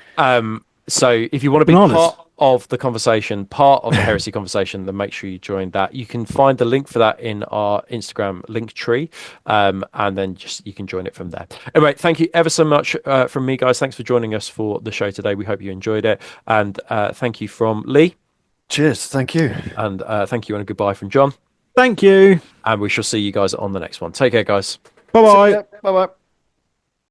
So if you want to be part of the conversation, part of the Heresy conversation, then make sure you join that. You can find the link for that in our Instagram link tree, and then you can join it from there. Anyway, thank you ever so much from me, guys. Thanks for joining us for the show today. We hope you enjoyed it, and thank you from Lee. Cheers. Thank you. And thank you and a goodbye from John. Thank you. And we shall see you guys on the next one. Take care, guys. Bye-bye. Bye-bye.